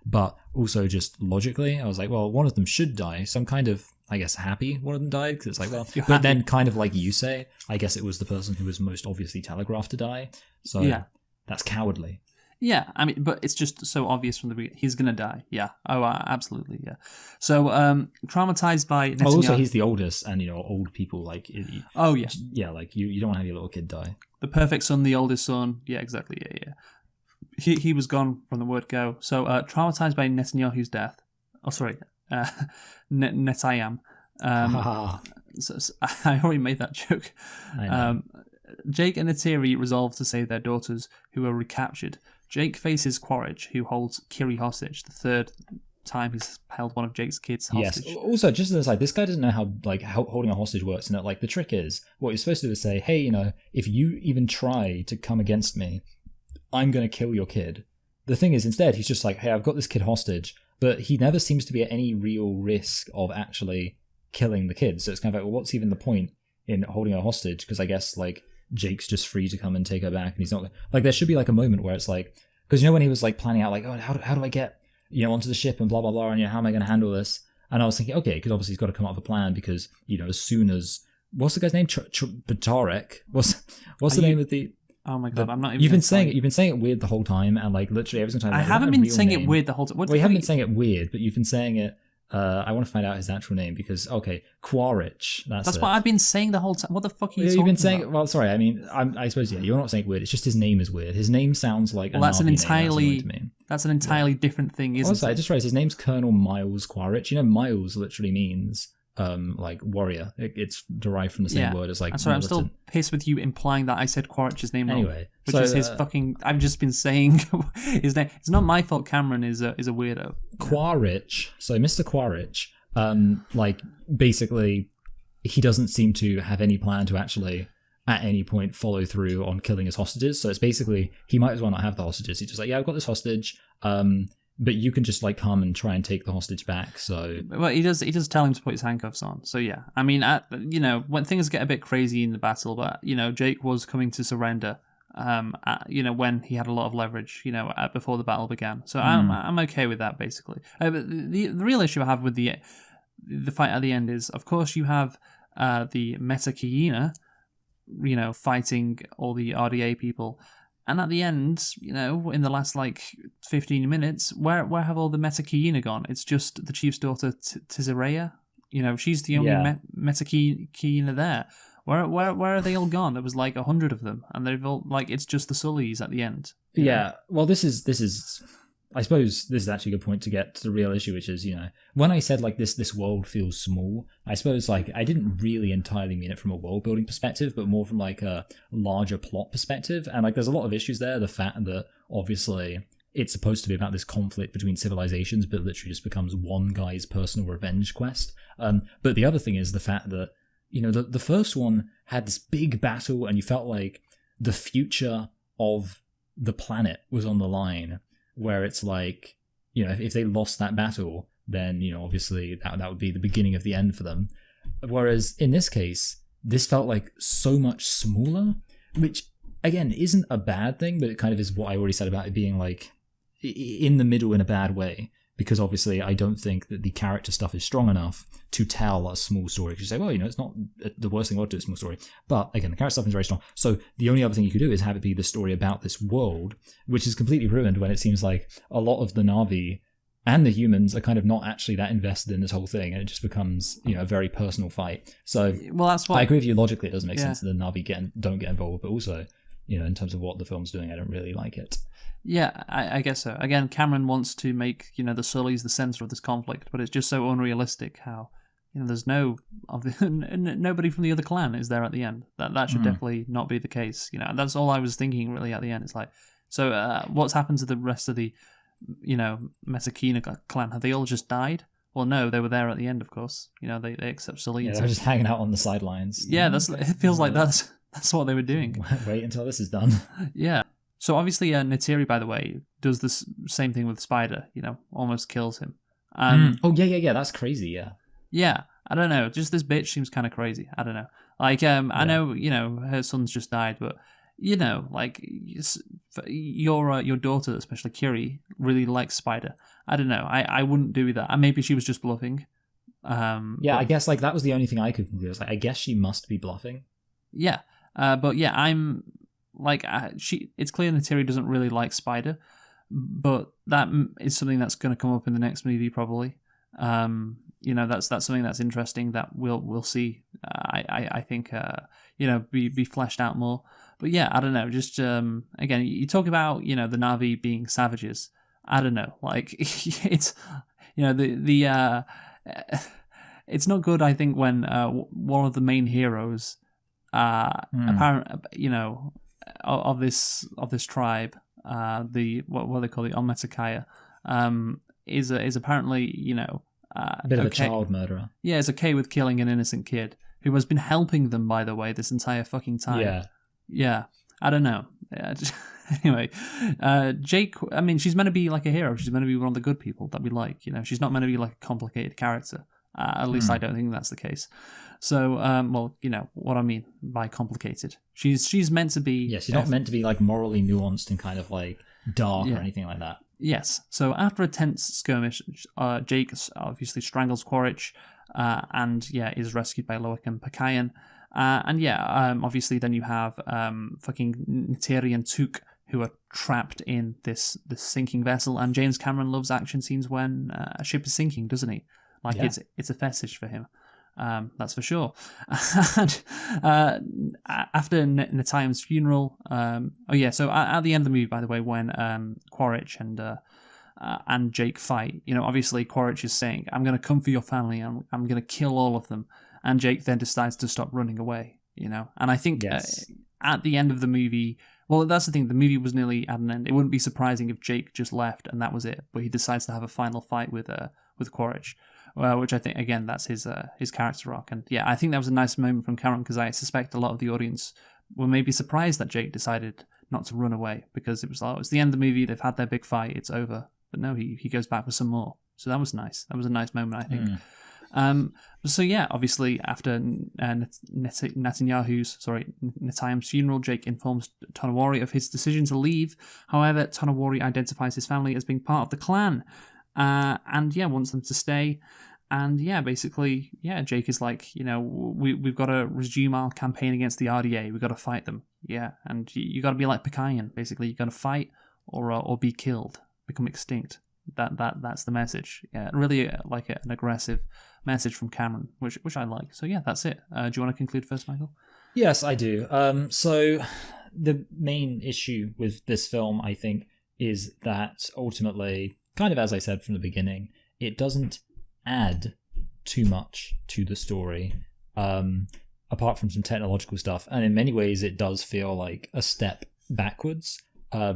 but also just logically I was like, well, one of them should die, so I'm kind of, I guess, happy one of them died, because it's but happy. Then kind of like you say, I guess it was the person who was most obviously telegraphed to die, so that's cowardly. Yeah, I mean, but it's just so obvious from the beginning. He's going to die. Yeah. Oh, absolutely, yeah. So, traumatized by Netanyahu. Also, he's the oldest, and, old people, oh, yeah. Yeah, you don't want to have your little kid die. The perfect son, the oldest son. Yeah, exactly, yeah. He was gone from the word go. So, traumatized by Netanyahu's death. Oh, sorry. Netayam. So, I already made that joke. I know. Jake and Neytiri resolve to save their daughters, who are recaptured. Jake faces Quaritch, who holds Kiri hostage, the third time he's held one of Jake's kids hostage. Yes. Also, just as an aside, this guy doesn't know how holding a hostage works, and that the trick is, what you're supposed to do is say, hey, if you even try to come against me, I'm going to kill your kid. The thing is, instead, he's just like, hey, I've got this kid hostage, but he never seems to be at any real risk of actually killing the kid. So it's kind of like, well, what's even the point in holding her hostage? Because I guess, like, Jake's just free to come and take her back, and he's not... Like, there should be, like, a moment where it's like... Because, when he was, like, planning out, like, oh, how do I get, onto the ship and blah, blah, blah, and, how am I going to handle this? And I was thinking, okay, because obviously he's got to come up with a plan because, as soon as... What's the guy's name? Batarek? What's the name of the... Oh my god, I'm not even... You've been saying it weird the whole time, and, like, literally every single time... I haven't been saying it weird the whole time. Well, you haven't been saying it weird, but you've been saying it... I want to find out his actual name because, okay, Quaritch. That's what I've been saying the whole time. What the fuck are you talking You've been saying about? Well, sorry. I mean, I suppose you're not saying it weird. It's just his name is weird. His name sounds like that's an entirely name. Different thing, isn't it? I just realized his name's Colonel Miles Quaritch. Miles literally means like warrior. It's derived from the same word as like. I'm sorry, militant. I'm still pissed with you implying that I said Quaritch's name wrong. Anyway, which is his fucking. I've just been saying his name. It's not my fault. Cameron is a weirdo. Quaritch. So Mr. Quaritch. Like basically he doesn't seem to have any plan to actually at any point follow through on killing his hostages, so it's basically he might as well not have the hostages. He's just like, yeah, I've got this hostage, but you can just like come and try and take the hostage back. So well, he does tell him to put his handcuffs on, so yeah, I mean, when things get a bit crazy in the battle, but Jake was coming to surrender when he had a lot of leverage, before the battle began. So I'm okay with that, basically. But the real issue I have with the fight at the end is, of course, you have the Metakina, fighting all the RDA people. And at the end, in the last, 15 minutes, where have all the Metakina gone? It's just the chief's daughter, Tizerea. She's the only Metakina there. Where are they all gone? There was 100 of them, and they've all it's just the Sullys at the end. Yeah, well, this is. I suppose this is actually a good point to get to the real issue, which is when I said this world feels small, I suppose I didn't really entirely mean it from a world building perspective, but more from a larger plot perspective. And there's a lot of issues there. The fact that obviously it's supposed to be about this conflict between civilizations, but literally just becomes one guy's personal revenge quest. But the other thing is the fact that. The first one had this big battle and you felt like the future of the planet was on the line, where it's if they lost that battle, then, obviously that would be the beginning of the end for them. Whereas in this case, this felt like so much smaller, which again isn't a bad thing, but it kind of is what I already said about it being in the middle in a bad way. Because obviously I don't think that the character stuff is strong enough to tell a small story. Because you say, well, it's not the worst thing to do a small story. But again, the character stuff is very strong. So the only other thing you could do is have it be the story about this world, which is completely ruined when it seems like a lot of the Na'vi and the humans are kind of not actually that invested in this whole thing. And it just becomes, a very personal fight. So that's why I agree with you logically. It doesn't make sense that the Na'vi don't get involved. But also, in terms of what the film's doing, I don't really like it. Yeah, I guess so. Again, Cameron wants to make, the Sullys the center of this conflict, but it's just so unrealistic how, there's nobody from the other clan is there at the end. That should definitely not be the case. That's all I was thinking really at the end. It's so what's happened to the rest of the, Metakina clan? Have they all just died? Well, no, they were there at the end, of course. They accept Sully. Yeah, they're just hanging out on the sidelines. Yeah, it feels like that's what they were doing. Wait until this is done. Yeah. So obviously Neytiri, by the way, does this same thing with Spider, almost kills him. Oh, yeah, that's crazy, yeah. Yeah, I don't know, just this bitch seems kind of crazy, I don't know. I know, her son's just died, but, your daughter, especially Kiri, really likes Spider. I don't know, I wouldn't do that. And maybe she was just bluffing. I guess, that was the only thing I could conclude. I guess she must be bluffing. Yeah, but yeah, I'm... it's clear Neytiri doesn't really like Spider, but that is something that's going to come up in the next movie probably. That's something that's interesting that we'll see. I think be fleshed out more. But yeah, I don't know. Just again, you talk about the Na'vi being savages. I don't know. It's it's not good. I think when one of the main heroes, apparent of this tribe, the what they call the Onmetakaya, is apparently a bit of a child murderer. Yeah, is okay with killing an innocent kid who has been helping them, by the way, this entire fucking time. Yeah. Yeah, I don't know. Yeah, Anyway, Jake, I mean, she's meant to be like a hero. She's meant to be one of the good people that we like. She's not meant to be like a complicated character. At least I don't think that's the case. So, well, what I mean by complicated. She's meant to be... Yeah, she's not meant to be like morally nuanced and kind of like dark or anything like that. Yes. So after a tense skirmish, Jake obviously strangles Quaritch and, is rescued by Loic and Pakayan. Obviously then you have fucking Neytiri and Took, who are trapped in this sinking vessel. And James Cameron loves action scenes when a ship is sinking, doesn't he? Like, it's a fetish for him. That's for sure. And after Netayam's funeral, so at the end of the movie, by the way, when Quaritch and Jake fight, obviously Quaritch is saying, "I'm going to come for your family. I'm going to kill all of them." And Jake then decides to stop running away. And I think at the end of the movie, well, that's the thing. The movie was nearly at an end. It wouldn't be surprising if Jake just left and that was it. But he decides to have a final fight with Quaritch. Which I think, again, that's his character arc. And I think that was a nice moment from Cameron, because I suspect a lot of the audience were maybe surprised that Jake decided not to run away, because it was the end of the movie, they've had their big fight, it's over. But no, he goes back for some more. So that was nice. That was a nice moment, I think. Obviously, after Netayam's funeral, Jake informs Tonowari of his decision to leave. However, Tonowari identifies his family as being part of the clan. Wants them to stay. And basically, Jake is like, we've got to resume our campaign against the RDA. We've got to fight them. Yeah, and you got to be like Pakayan. Basically, you got to fight or be killed, become extinct. That's the message. Yeah, really like an aggressive message from Cameron, which I like. So that's it. Do you want to conclude first, Michael? Yes, I do. So the main issue with this film, I think, is that ultimately, kind of as I said from the beginning, it doesn't add too much to the story, apart from some technological stuff, and in many ways it does feel like a step backwards. I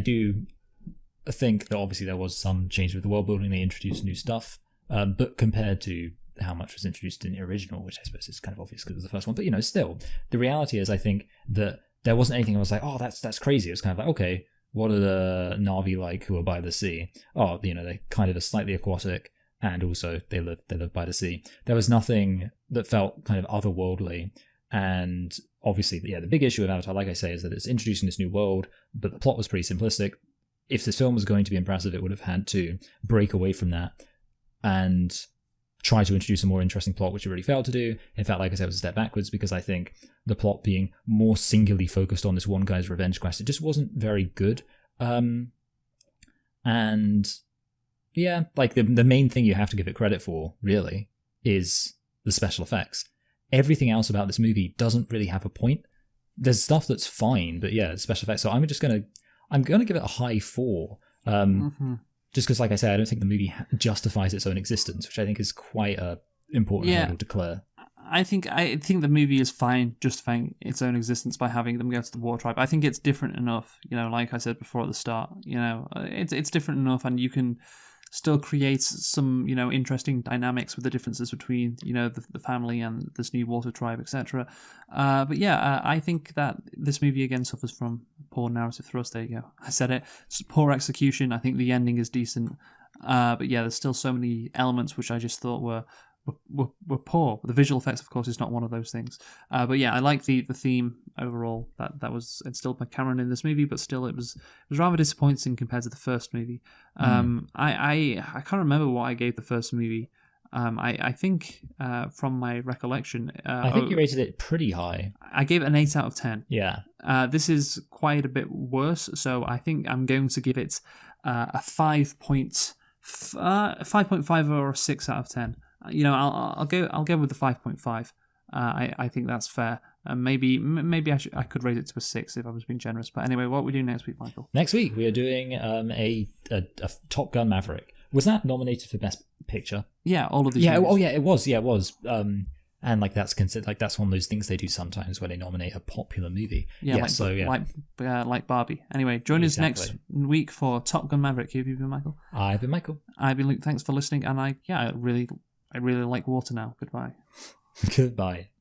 do think that obviously there was some change with the world building, they introduced new stuff, but compared to how much was introduced in the original, which I suppose is kind of obvious because it was the first one, but still, the reality is I think that there wasn't anything I was like, oh, that's crazy. It was kind of like, okay, what are the Na'vi like who are by the sea? Oh, they kind of are slightly aquatic, and also they live by the sea. There was nothing that felt kind of otherworldly, and obviously, the big issue with Avatar, like I say, is that it's introducing this new world, but the plot was pretty simplistic. If this film was going to be impressive, it would have had to break away from that and try to introduce a more interesting plot, which it really failed to do. In fact, like I said, it was a step backwards, because I think the plot being more singularly focused on this one guy's revenge quest, it just wasn't very good. The main thing you have to give it credit for, really, is the special effects. Everything else about this movie doesn't really have a point. There's stuff that's fine, but special effects. So I'm gonna give it a high 4. Just because, like I said, I don't think the movie justifies its own existence, which I think is quite a important hurdle to clear. I think the movie is fine justifying its own existence by having them go to the War Tribe. I think it's different enough, like I said before at the start, it's different enough, and you can still create some, interesting dynamics with the differences between, the family and this new Water Tribe, etc. I think that this movie again suffers from poor narrative thrust. There you go. I said it. It's poor execution. I think the ending is decent. There's still so many elements which I just thought were poor. The visual effects, of course, is not one of those things. I like the theme overall that was instilled by Cameron in this movie, but still it was rather disappointing compared to the first movie. I can't remember what I gave the first movie. I think from my recollection, I think you rated it pretty high. I gave it an 8 out of 10. Yeah. This is quite a bit worse, so I think I'm going to give it a 5.5 or a 6 out of 10. I'll go with the 5.5. I think that's fair. Maybe I could rate it to a 6 if I was being generous. But anyway, what are we doing next week, Michael? Next week we are doing a Top Gun Maverick. Was that nominated for Best Picture? Yeah, all of these. Yeah, movies. it was. Yeah, it was. And that's considered that's one of those things they do sometimes where they nominate a popular movie. Like Barbie. Anyway, join us next week for Top Gun Maverick. Who have you been, Michael? I've been Michael. I've been Luke. Thanks for listening, and I really like water now. Goodbye. Goodbye.